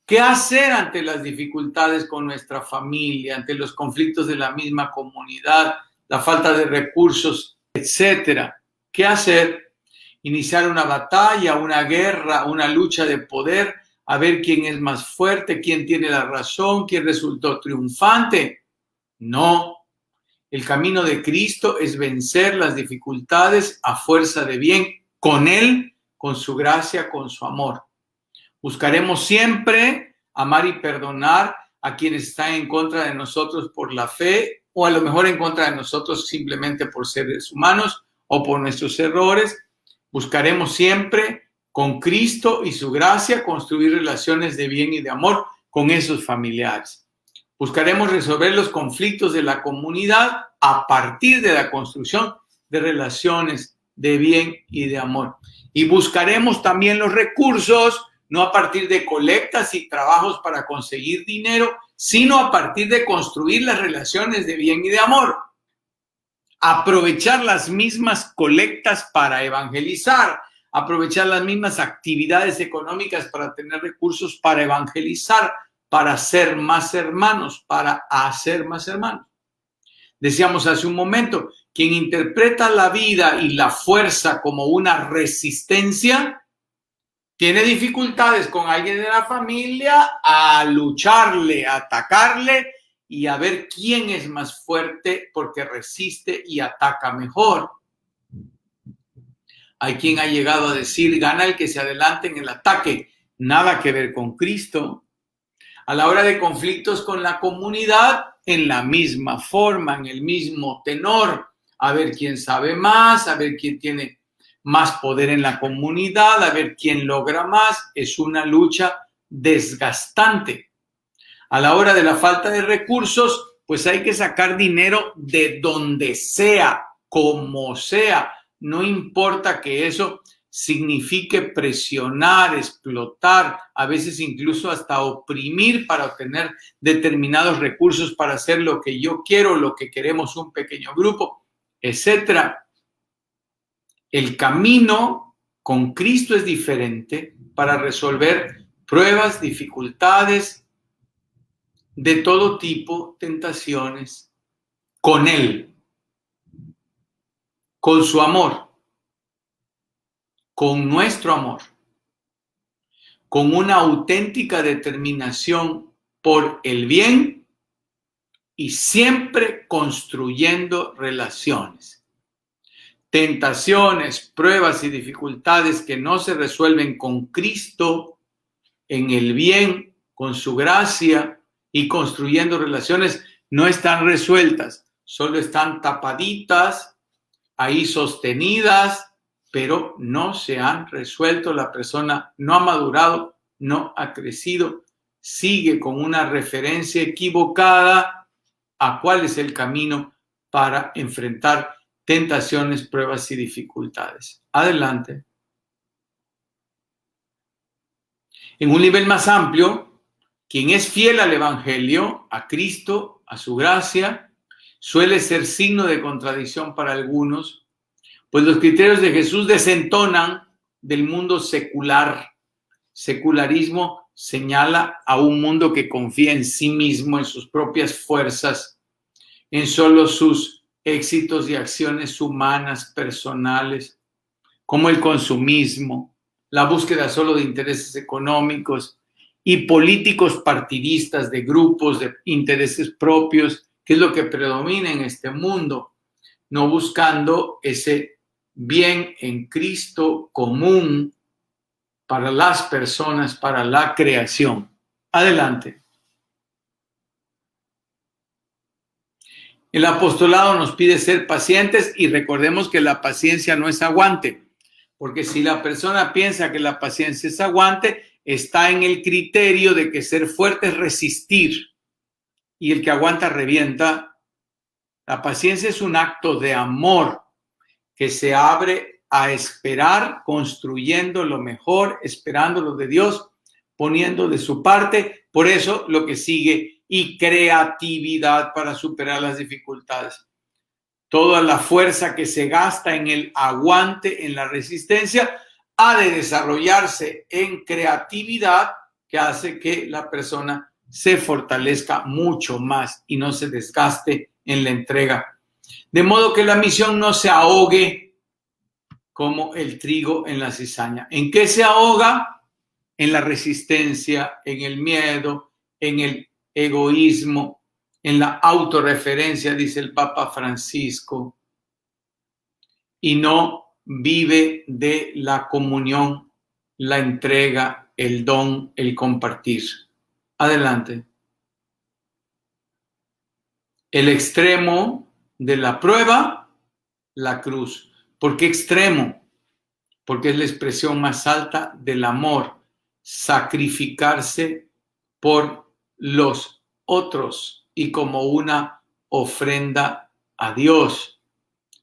¿Qué hacer ante las dificultades con nuestra familia, ante los conflictos de la misma comunidad, la falta de recursos, etcétera? ¿Qué hacer? Iniciar una batalla, una guerra, una lucha de poder, a ver quién es más fuerte, quién tiene la razón, quién resultó triunfante. No. El camino de Cristo es vencer las dificultades a fuerza de bien, con Él, con su gracia, con su amor. Buscaremos siempre amar y perdonar a quienes están en contra de nosotros por la fe, o a lo mejor en contra de nosotros simplemente por seres humanos o por nuestros errores. Buscaremos siempre con Cristo y su gracia construir relaciones de bien y de amor con esos familiares. Buscaremos resolver los conflictos de la comunidad a partir de la construcción de relaciones de bien y de amor. Y buscaremos también los recursos, no a partir de colectas y trabajos para conseguir dinero, sino a partir de construir las relaciones de bien y de amor. Aprovechar las mismas colectas para evangelizar, aprovechar las mismas actividades económicas para tener recursos para evangelizar, para ser más hermanos, para hacer más hermanos. Decíamos hace un momento, quien interpreta la vida y la fuerza como una resistencia, tiene dificultades con alguien de la familia a lucharle, a atacarle y a ver quién es más fuerte porque resiste y ataca mejor. Hay quien ha llegado a decir, gana el que se adelante en el ataque. Nada que ver con Cristo. A la hora de conflictos con la comunidad, en la misma forma, en el mismo tenor, a ver quién sabe más, a ver quién tiene más poder en la comunidad, a ver quién logra más. Es una lucha desgastante. A la hora de la falta de recursos, pues hay que sacar dinero de donde sea, como sea. No importa que eso signifique presionar, explotar, a veces incluso hasta oprimir para obtener determinados recursos para hacer lo que yo quiero, lo que queremos un pequeño grupo, etcétera. El camino con Cristo es diferente para resolver pruebas, dificultades de todo tipo, tentaciones, con Él, con su amor, con nuestro amor, con una auténtica determinación por el bien y siempre construyendo relaciones. Tentaciones, pruebas y dificultades que no se resuelven con Cristo, en el bien, con su gracia y construyendo relaciones, no están resueltas, solo están tapaditas, ahí sostenidas, pero no se han resuelto. La persona no ha madurado, no ha crecido, sigue con una referencia equivocada a cuál es el camino para enfrentar tentaciones, pruebas y dificultades. Adelante. En un nivel más amplio, quien es fiel al Evangelio, a Cristo, a su gracia, suele ser signo de contradicción para algunos, pues los criterios de Jesús desentonan del mundo secular. Secularismo señala a un mundo que confía en sí mismo, en sus propias fuerzas, en solo sus éxitos y acciones humanas, personales, como el consumismo, la búsqueda solo de intereses económicos y políticos partidistas de grupos de intereses propios, que es lo que predomina en este mundo, no buscando ese bien en Cristo común para las personas, para la creación. Adelante. El apostolado nos pide ser pacientes y recordemos que la paciencia no es aguante, porque si la persona piensa que la paciencia es aguante, está en el criterio de que ser fuerte es resistir y el que aguanta revienta. La paciencia es un acto de amor que se abre a esperar, construyendo lo mejor, esperando lo de Dios, poniendo de su parte. Por eso lo que sigue, y creatividad para superar las dificultades. Toda la fuerza que se gasta en el aguante, en la resistencia, ha de desarrollarse en creatividad que hace que la persona se fortalezca mucho más y no se desgaste en la entrega. De modo que la misión no se ahogue como el trigo en la cizaña. ¿En qué se ahoga? En la resistencia, en el miedo, en el egoísmo, en la autorreferencia, dice el Papa Francisco, y no vive de la comunión, la entrega, el don, el compartir. Adelante. El extremo de la prueba, la cruz. ¿Por qué extremo? Porque es la expresión más alta del amor, sacrificarse por los otros y como una ofrenda a Dios,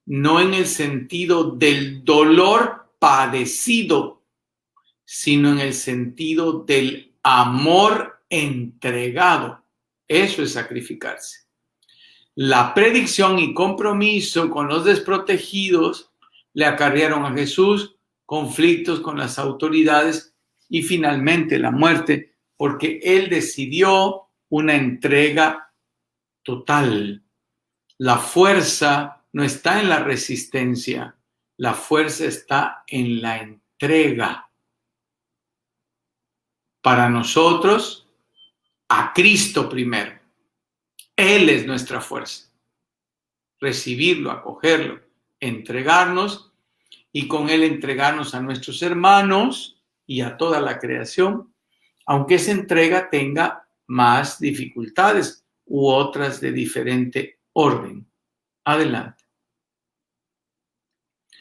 no en el sentido del dolor padecido, sino en el sentido del amor entregado. Eso es sacrificarse. La predicción y compromiso con los desprotegidos le acarrearon a Jesús conflictos con las autoridades y finalmente la muerte, porque él decidió una entrega total. La fuerza no está en la resistencia, la fuerza está en la entrega. Para nosotros, a Cristo primero. Él es nuestra fuerza. Recibirlo, acogerlo, entregarnos y con él entregarnos a nuestros hermanos y a toda la creación, aunque esa entrega tenga más dificultades u otras de diferente orden. Adelante.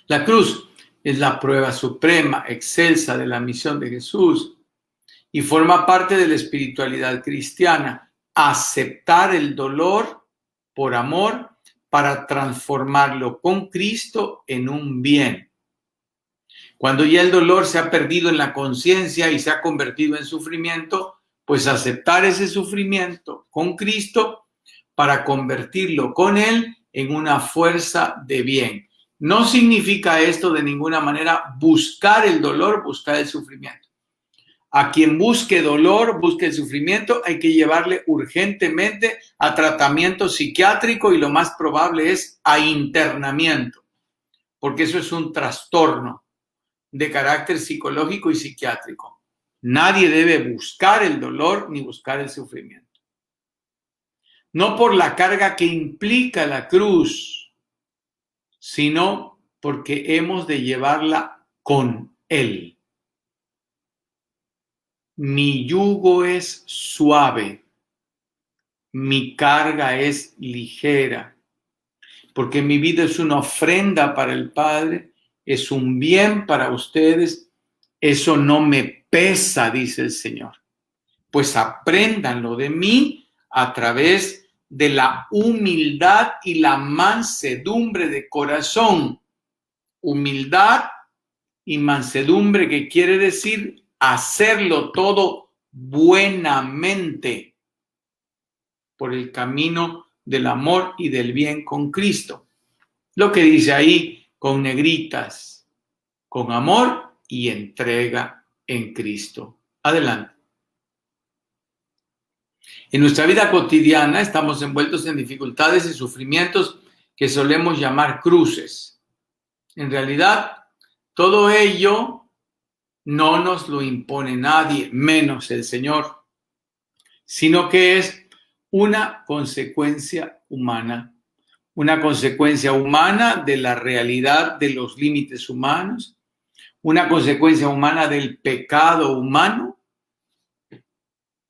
La cruz es la prueba suprema, excelsa de la misión de Jesús y forma parte de la espiritualidad cristiana. Aceptar el dolor por amor para transformarlo con Cristo en un bien. Cuando ya el dolor se ha perdido en la conciencia y se ha convertido en sufrimiento, pues aceptar ese sufrimiento con Cristo para convertirlo con Él en una fuerza de bien. No significa esto de ninguna manera buscar el dolor, buscar el sufrimiento. A quien busque dolor, busque el sufrimiento, hay que llevarle urgentemente a tratamiento psiquiátrico y lo más probable es a internamiento, porque eso es un trastorno de carácter psicológico y psiquiátrico. Nadie debe buscar el dolor ni buscar el sufrimiento. No por la carga que implica la cruz, sino porque hemos de llevarla con Él. Mi yugo es suave, mi carga es ligera, porque mi vida es una ofrenda para el Padre, es un bien para ustedes, eso no me pesa, dice el Señor. Pues apréndanlo de mí a través de la humildad y la mansedumbre de corazón. Humildad y mansedumbre, que quiere decir hacerlo todo buenamente por el camino del amor y del bien con Cristo. Lo que dice ahí con negritas, con amor y entrega en Cristo. Adelante. En nuestra vida cotidiana estamos envueltos en dificultades y sufrimientos que solemos llamar cruces. En realidad, todo ello no nos lo impone nadie, menos el Señor, sino que es una consecuencia humana de la realidad de los límites humanos, una consecuencia humana del pecado humano,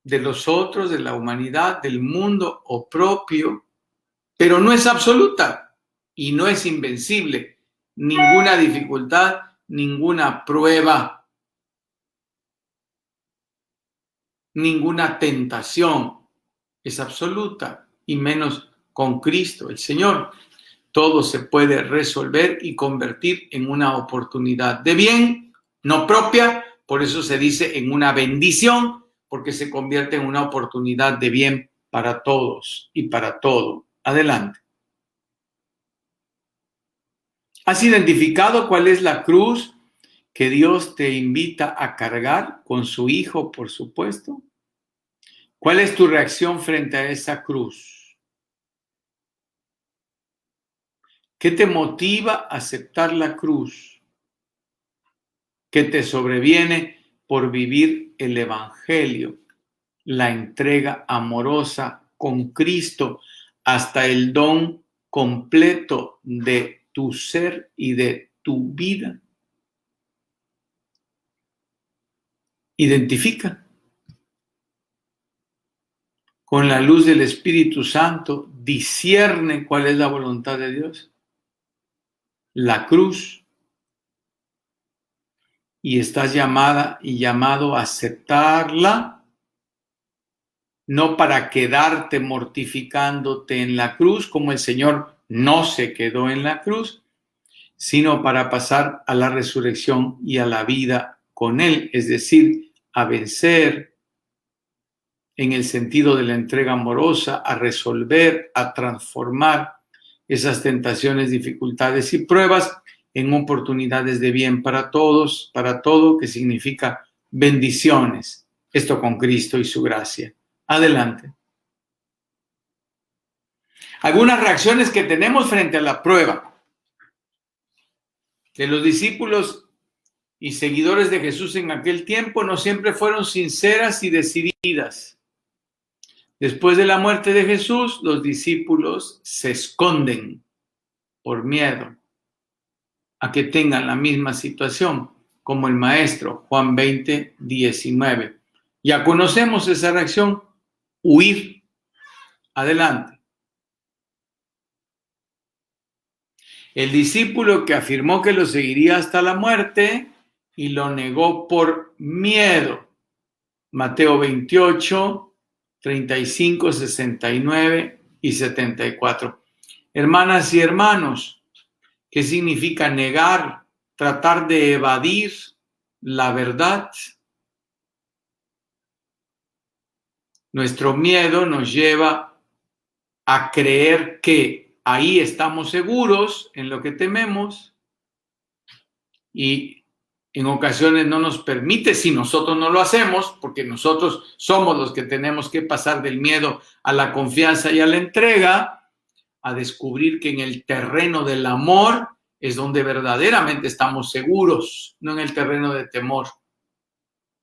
de los otros, de la humanidad, del mundo o propio, pero no es absoluta y no es invencible. Ninguna dificultad, ninguna prueba, ninguna tentación es absoluta, y menos con Cristo, el Señor. Todo se puede resolver y convertir en una oportunidad de bien, no propia, por eso se dice en una bendición, porque se convierte en una oportunidad de bien para todos y para todo. Adelante. ¿Has identificado cuál es la cruz que Dios te invita a cargar con su Hijo, por supuesto? ¿Cuál es tu reacción frente a esa cruz? ¿Qué te motiva a aceptar la cruz? ¿Qué te sobreviene por vivir el Evangelio, la entrega amorosa con Cristo hasta el don completo de tu ser y de tu vida? Identifica. Con la luz del Espíritu Santo, discierne cuál es la voluntad de Dios. La cruz. Y estás llamada y llamado a aceptarla, no para quedarte mortificándote en la cruz, como el Señor no se quedó en la cruz, sino para pasar a la resurrección y a la vida con Él, es decir, a vencer en el sentido de la entrega amorosa, a resolver, a transformar esas tentaciones, dificultades y pruebas en oportunidades de bien para todos, para todo, que significa bendiciones. Esto con Cristo y su gracia. Adelante. Algunas reacciones que tenemos frente a la prueba. De los discípulos y seguidores de Jesús en aquel tiempo no siempre fueron sinceras y decididas. Después de la muerte de Jesús, los discípulos se esconden por miedo a que tengan la misma situación como el maestro, Juan 20, 19. Ya conocemos esa reacción, huir. Adelante. El discípulo que afirmó que lo seguiría hasta la muerte y lo negó por miedo. Mateo 28, 35, 69 y 74. Hermanas y hermanos, ¿qué significa negar, tratar de evadir la verdad? Nuestro miedo nos lleva a creer que ahí estamos seguros en lo que tememos y en ocasiones no nos permite, si nosotros no lo hacemos, porque nosotros somos los que tenemos que pasar del miedo a la confianza y a la entrega, a descubrir que en el terreno del amor es donde verdaderamente estamos seguros, no en el terreno de temor,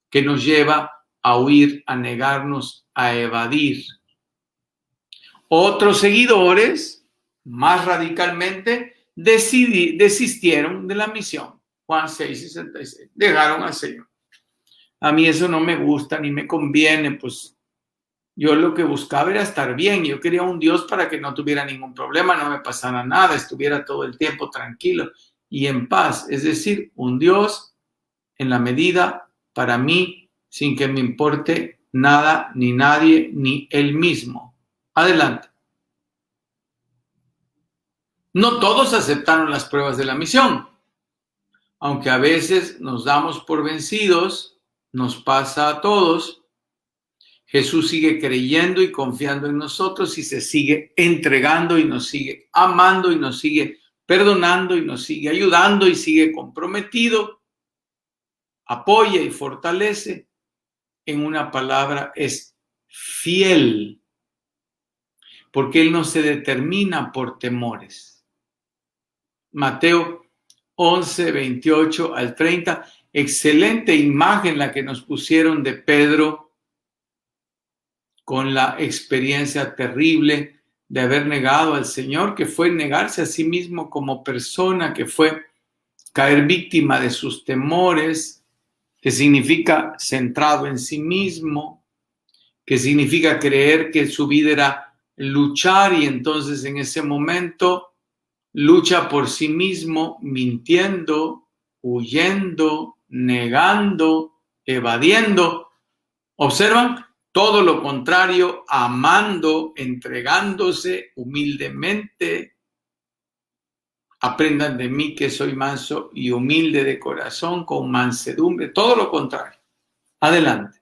que nos lleva a huir, a negarnos, a evadir. Otros seguidores, más radicalmente, desistieron de la misión. Juan 6, 66. Dejaron al Señor. A mí eso no me gusta ni me conviene, pues yo lo que buscaba era estar bien. Yo quería un Dios para que no tuviera ningún problema, no me pasara nada, estuviera todo el tiempo tranquilo y en paz. Es decir, un Dios en la medida para mí, sin que me importe nada, ni nadie, ni Él mismo. Adelante. No todos aceptaron las pruebas de la misión. Aunque a veces nos damos por vencidos, nos pasa a todos, Jesús sigue creyendo y confiando en nosotros y se sigue entregando y nos sigue amando y nos sigue perdonando y nos sigue ayudando y sigue comprometido, apoya y fortalece. En una palabra, es fiel, porque Él no se determina por temores. Mateo 11, 28 al 30, excelente imagen la que nos pusieron de Pedro con la experiencia terrible de haber negado al Señor, que fue negarse a sí mismo como persona, que fue caer víctima de sus temores, que significa centrado en sí mismo, que significa creer que su vida era luchar y entonces en ese momento lucha por sí mismo, mintiendo, huyendo, negando, evadiendo. ¿Observan? Todo lo contrario, amando, entregándose humildemente. Aprendan de mí que soy manso y humilde de corazón, con mansedumbre. Todo lo contrario. Adelante.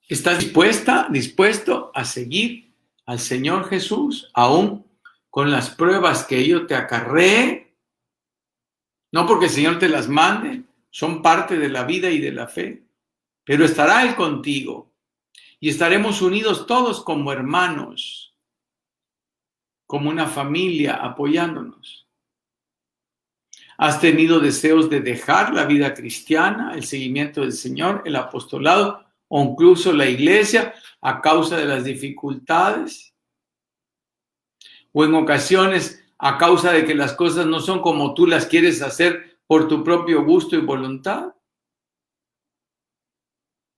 ¿Estás dispuesto a seguir al Señor Jesús, aún con las pruebas que ello te acarree? No porque el Señor te las mande, son parte de la vida y de la fe. Pero estará Él contigo y estaremos unidos todos como hermanos, como una familia apoyándonos. ¿Has tenido deseos de dejar la vida cristiana, el seguimiento del Señor, el apostolado o incluso la iglesia a causa de las dificultades? ¿O en ocasiones a causa de que las cosas no son como tú las quieres hacer por tu propio gusto y voluntad?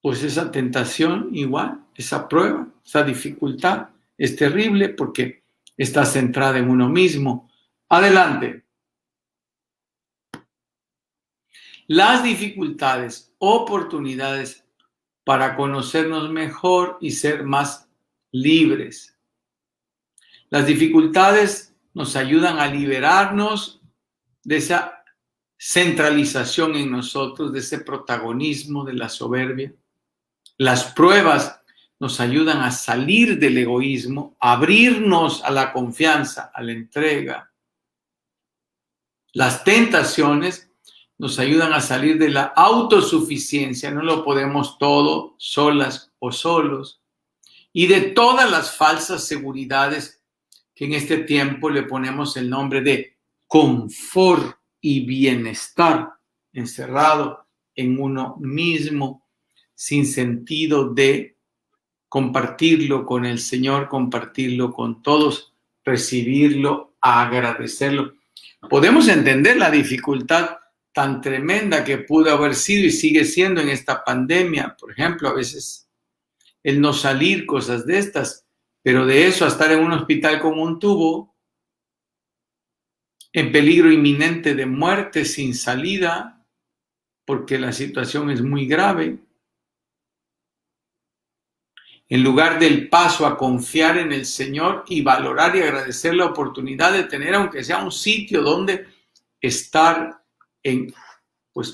Pues esa tentación igual, esa prueba, esa dificultad es terrible porque está centrada en uno mismo. Adelante. Las dificultades, oportunidades para conocernos mejor y ser más libres. Las dificultades nos ayudan a liberarnos de esa centralización en nosotros, de ese protagonismo, de la soberbia. Las pruebas nos ayudan a salir del egoísmo, a abrirnos a la confianza, a la entrega. Las tentaciones nos ayudan a salir de la autosuficiencia, no lo podemos todo, solas o solos, y de todas las falsas seguridades que en este tiempo le ponemos el nombre de confort y bienestar, encerrado en uno mismo, sin sentido de compartirlo con el Señor, compartirlo con todos, recibirlo, agradecerlo. Podemos entender la dificultad tan tremenda que pudo haber sido y sigue siendo en esta pandemia. Por ejemplo, a veces el no salir, cosas de estas, pero de eso a estar en un hospital con un tubo, en peligro inminente de muerte sin salida, porque la situación es muy grave. En lugar del paso a confiar en el Señor y valorar y agradecer la oportunidad de tener, aunque sea un sitio donde estar en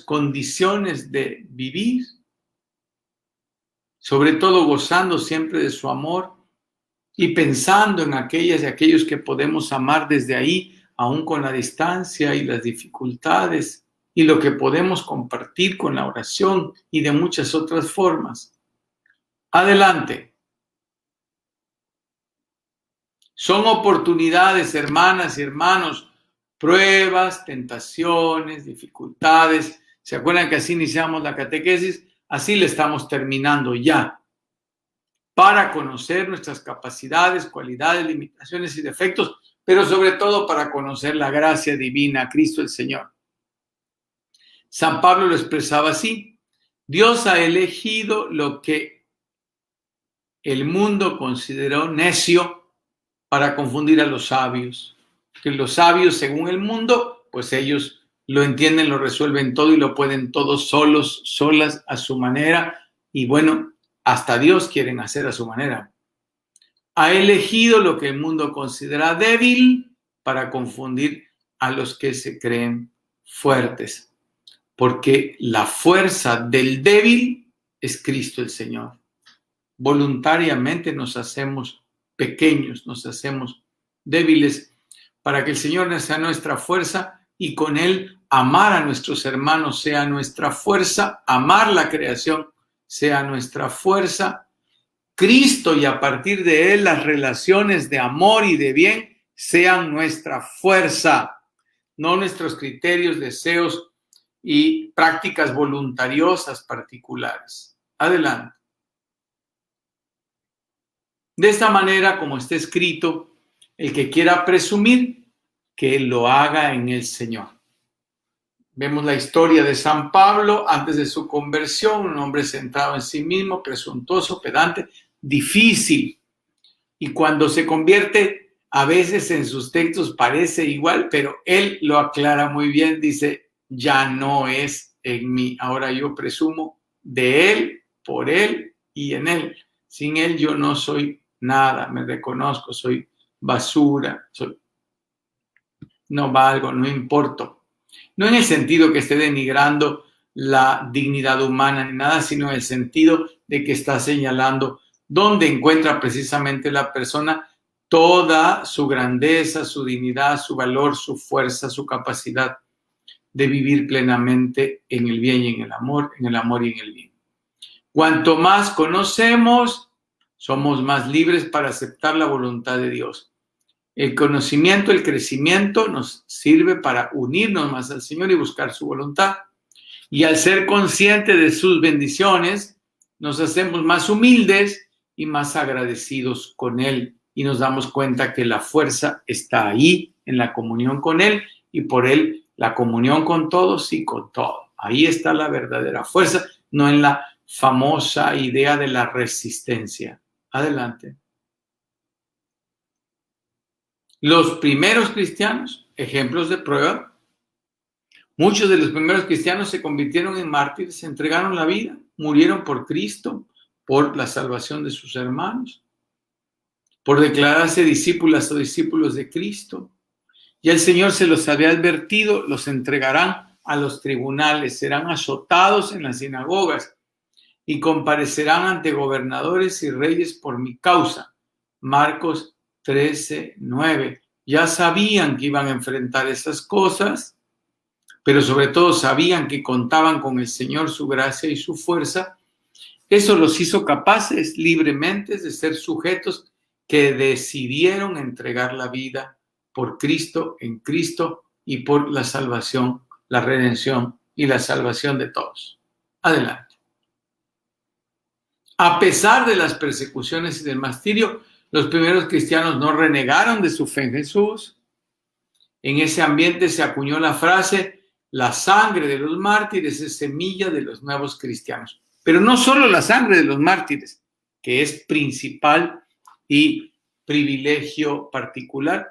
condiciones de vivir, sobre todo gozando siempre de su amor y pensando en aquellas y aquellos que podemos amar desde ahí, aún con la distancia y las dificultades, y lo que podemos compartir con la oración y de muchas otras formas. Adelante. Son oportunidades, hermanas y hermanos, pruebas, tentaciones, dificultades. ¿Se acuerdan que así iniciamos la catequesis? Así le estamos terminando ya. Para conocer nuestras capacidades, cualidades, limitaciones y defectos, pero sobre todo para conocer la gracia divina, Cristo el Señor. San Pablo lo expresaba así: Dios ha elegido lo que el mundo consideró necio para confundir a los sabios. Que los sabios, según el mundo, pues ellos lo entienden, lo resuelven todo y lo pueden todos solos, solas, a su manera. Y bueno, hasta Dios quieren hacer a su manera. Ha elegido lo que el mundo considera débil para confundir a los que se creen fuertes. Porque la fuerza del débil es Cristo el Señor. Voluntariamente nos hacemos pequeños, nos hacemos débiles para que el Señor sea nuestra fuerza y con Él amar a nuestros hermanos sea nuestra fuerza, amar la creación sea nuestra fuerza, Cristo y a partir de Él las relaciones de amor y de bien sean nuestra fuerza, no nuestros criterios, deseos y prácticas voluntariosas particulares. Adelante. De esta manera, como está escrito, el que quiera presumir, que lo haga en el Señor. Vemos la historia de San Pablo antes de su conversión, un hombre centrado en sí mismo, presuntuoso, pedante, difícil. Y cuando se convierte, a veces en sus textos parece igual, pero él lo aclara muy bien, dice, ya no es en mí, ahora yo presumo de él, por él y en él. Sin él yo no soy nada, me reconozco, soy basura, no valgo, no importo. No en el sentido que esté denigrando la dignidad humana ni nada, sino en el sentido de que está señalando dónde encuentra precisamente la persona toda su grandeza, su dignidad, su valor, su fuerza, su capacidad de vivir plenamente en el bien y en el amor y en el bien. Cuanto más conocemos, somos más libres para aceptar la voluntad de Dios. El conocimiento, el crecimiento nos sirve para unirnos más al Señor y buscar su voluntad. Y al ser conscientes de sus bendiciones, nos hacemos más humildes y más agradecidos con Él. Y nos damos cuenta que la fuerza está ahí, en la comunión con Él, y por Él la comunión con todos y con todo. Ahí está la verdadera fuerza, no en la famosa idea de la resistencia. Adelante. Los primeros cristianos, ejemplos de prueba, muchos de los primeros cristianos se convirtieron en mártires, se entregaron la vida, murieron por Cristo, por la salvación de sus hermanos, por declararse discípulas o discípulos de Cristo. Ya el Señor se los había advertido, los entregarán a los tribunales, serán azotados en las sinagogas y comparecerán ante gobernadores y reyes por mi causa. Marcos 13:9. Ya sabían que iban a enfrentar esas cosas, pero sobre todo sabían que contaban con el Señor, su gracia y su fuerza. Eso los hizo capaces libremente de ser sujetos que decidieron entregar la vida por Cristo, en Cristo y por la salvación, la redención y la salvación de todos. Adelante. A pesar de las persecuciones y del martirio, los primeros cristianos no renegaron de su fe en Jesús. En ese ambiente se acuñó la frase, la sangre de los mártires es semilla de los nuevos cristianos. Pero no solo la sangre de los mártires, que es principal y privilegio particular,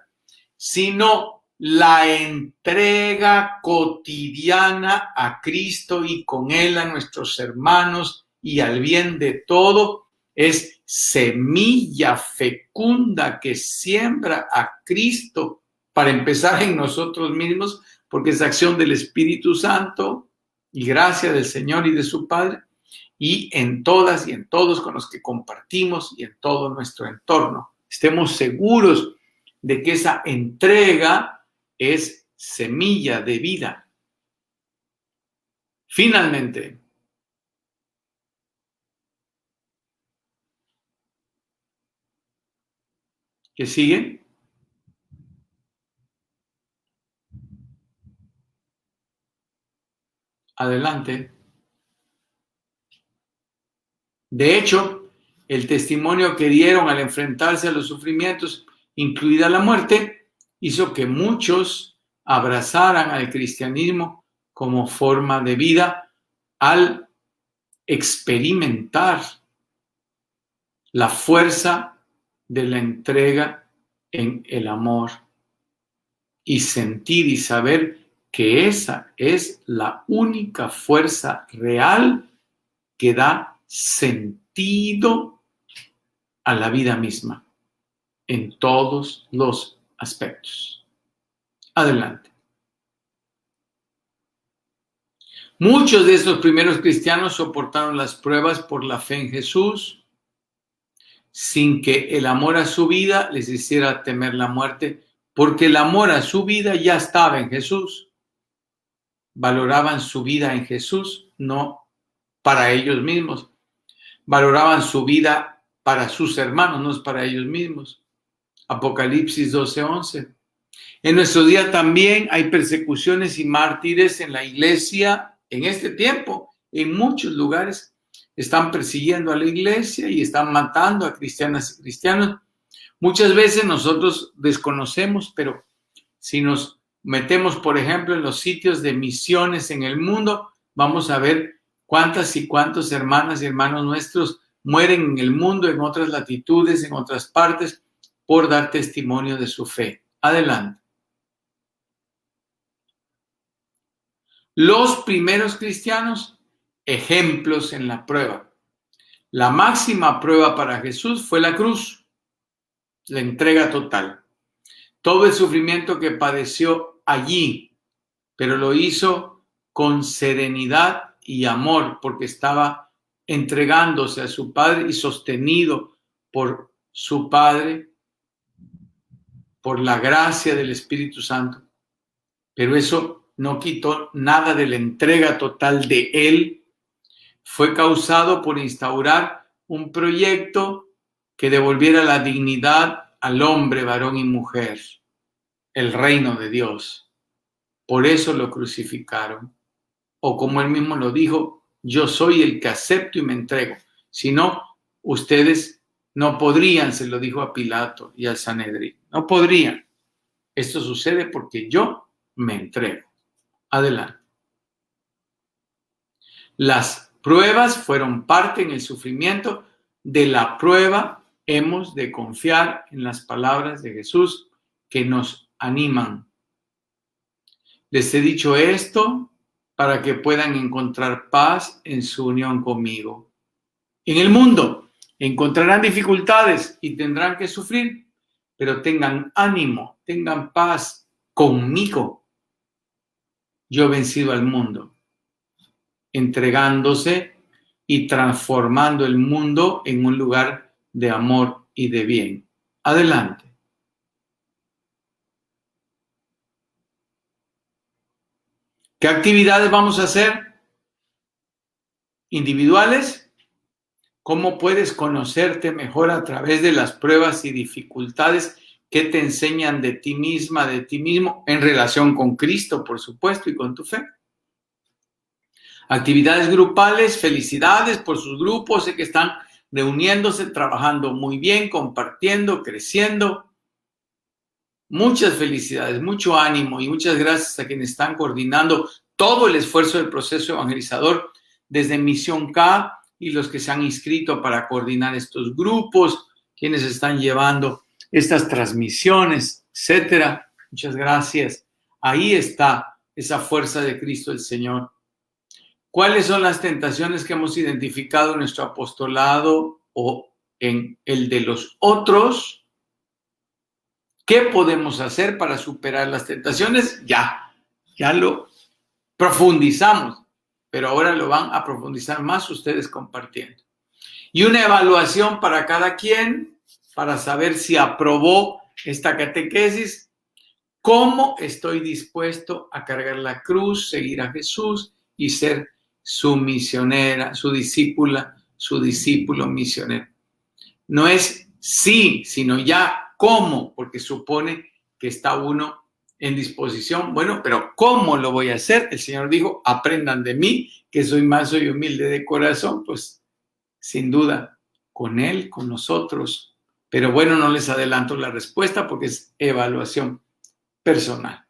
sino la entrega cotidiana a Cristo y con Él a nuestros hermanos y al bien de todo, es semilla fecunda que siembra a Cristo para empezar en nosotros mismos, porque es acción del Espíritu Santo y gracia del Señor y de su Padre, y en todas y en todos con los que compartimos y en todo nuestro entorno. Estemos seguros de que esa entrega es semilla de vida. Finalmente, ¿qué sigue? Adelante. De hecho, el testimonio que dieron al enfrentarse a los sufrimientos, incluida la muerte, hizo que muchos abrazaran al cristianismo como forma de vida al experimentar la fuerza de la entrega en el amor y sentir y saber que esa es la única fuerza real que da sentido a la vida misma. en todos los aspectos. Adelante. Muchos de estos primeros cristianos soportaron las pruebas por la fe en Jesús, sin que el amor a su vida les hiciera temer la muerte, porque el amor a su vida ya estaba en Jesús. Valoraban su vida en Jesús, no para ellos mismos. Valoraban su vida para sus hermanos, no es para ellos mismos. Apocalipsis 12:11. En nuestro día también hay persecuciones y mártires en la iglesia en este tiempo. En muchos lugares están persiguiendo a la iglesia y están matando a cristianas y cristianos. Muchas veces nosotros desconocemos, pero si nos metemos, por ejemplo, en los sitios de misiones en el mundo, vamos a ver cuántas y cuántos hermanas y hermanos nuestros mueren en el mundo, en otras latitudes, en otras partes, por dar testimonio de su fe. Adelante. Los primeros cristianos, ejemplos en la prueba. La máxima prueba para Jesús fue la cruz, la entrega total. Todo el sufrimiento que padeció allí, pero lo hizo con serenidad y amor, porque estaba entregándose a su Padre y sostenido por su Padre, por la gracia del Espíritu Santo. Pero eso no quitó nada de la entrega total de él. Fue causado por instaurar un proyecto que devolviera la dignidad al hombre, varón y mujer, el reino de Dios. Por eso lo crucificaron. O como él mismo lo dijo, yo soy el que acepto y me entrego. Si no, ustedes no podrían, se lo dijo a Pilato y al Sanedrín. No podrían. Esto sucede porque yo me entrego. Adelante. Las pruebas fueron parte en el sufrimiento. De la prueba hemos de confiar en las palabras de Jesús que nos animan. Les he dicho esto para que puedan encontrar paz en su unión conmigo. En el mundo encontrarán dificultades y tendrán que sufrir, pero tengan ánimo, tengan paz conmigo. Yo he vencido al mundo, entregándose y transformando el mundo en un lugar de amor y de bien. Adelante. ¿Qué actividades vamos a hacer? ¿Individuales? ¿Cómo puedes conocerte mejor a través de las pruebas y dificultades que te enseñan de ti misma, de ti mismo, en relación con Cristo, por supuesto, y con tu fe? Actividades grupales, felicidades por sus grupos, sé que están reuniéndose, trabajando muy bien, compartiendo, creciendo. Muchas felicidades, mucho ánimo y muchas gracias a quienes están coordinando todo el esfuerzo del proceso evangelizador desde Misión K y los que se han inscrito para coordinar estos grupos, quienes están llevando estas transmisiones, etcétera. Muchas gracias. Ahí está esa fuerza de Cristo el Señor. ¿Cuáles son las tentaciones que hemos identificado en nuestro apostolado o en el de los otros? ¿Qué podemos hacer para superar las tentaciones? Ya lo profundizamos, pero ahora lo van a profundizar más ustedes compartiendo. Y una evaluación para cada quien, para saber si aprobó esta catequesis. ¿Cómo estoy dispuesto a cargar la cruz, seguir a Jesús y ser su misionera, su discípula, su discípulo misionero? No es sí, sino ya cómo, porque supone que está uno en disposición. Bueno, pero ¿cómo lo voy a hacer? El Señor dijo, aprendan de mí, que soy manso y humilde de corazón. Pues sin duda, con Él, con nosotros. Pero bueno, no les adelanto la respuesta porque es evaluación personal.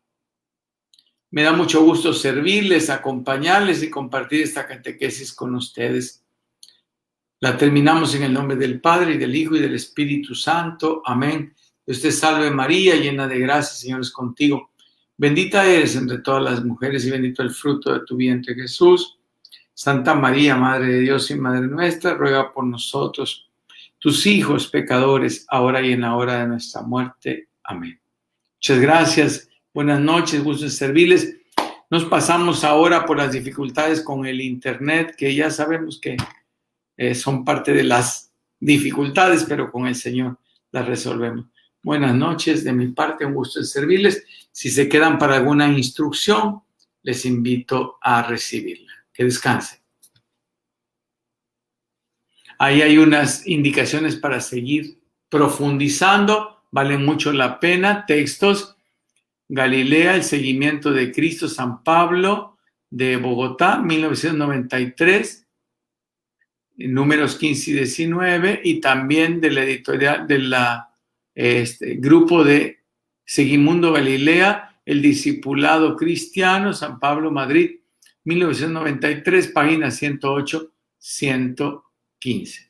Me da mucho gusto servirles, acompañarles y compartir esta catequesis con ustedes. La terminamos en el nombre del Padre, y del Hijo, y del Espíritu Santo. Amén. Dios te salve María, llena de gracia, el Señor es contigo. Bendita eres entre todas las mujeres, y bendito el fruto de tu vientre, Jesús. Santa María, Madre de Dios y Madre nuestra, ruega por nosotros. tus hijos pecadores, ahora y en la hora de nuestra muerte. Amén. Muchas gracias, buenas noches, gusto en servirles. Nos pasamos ahora por las dificultades con el internet, que ya sabemos que son parte de las dificultades, pero con el Señor las resolvemos. Buenas noches, de mi parte, un gusto en servirles. Si se quedan para alguna instrucción, les invito a recibirla. Que descansen. Ahí hay unas indicaciones para seguir profundizando, valen mucho la pena. Textos: Galilea, el seguimiento de Cristo, San Pablo, de Bogotá, 1993, números 15 y 19, y también de la editorial de la grupo de Seguimundo Galilea, el discipulado cristiano, San Pablo, Madrid, 1993, páginas 108, 115.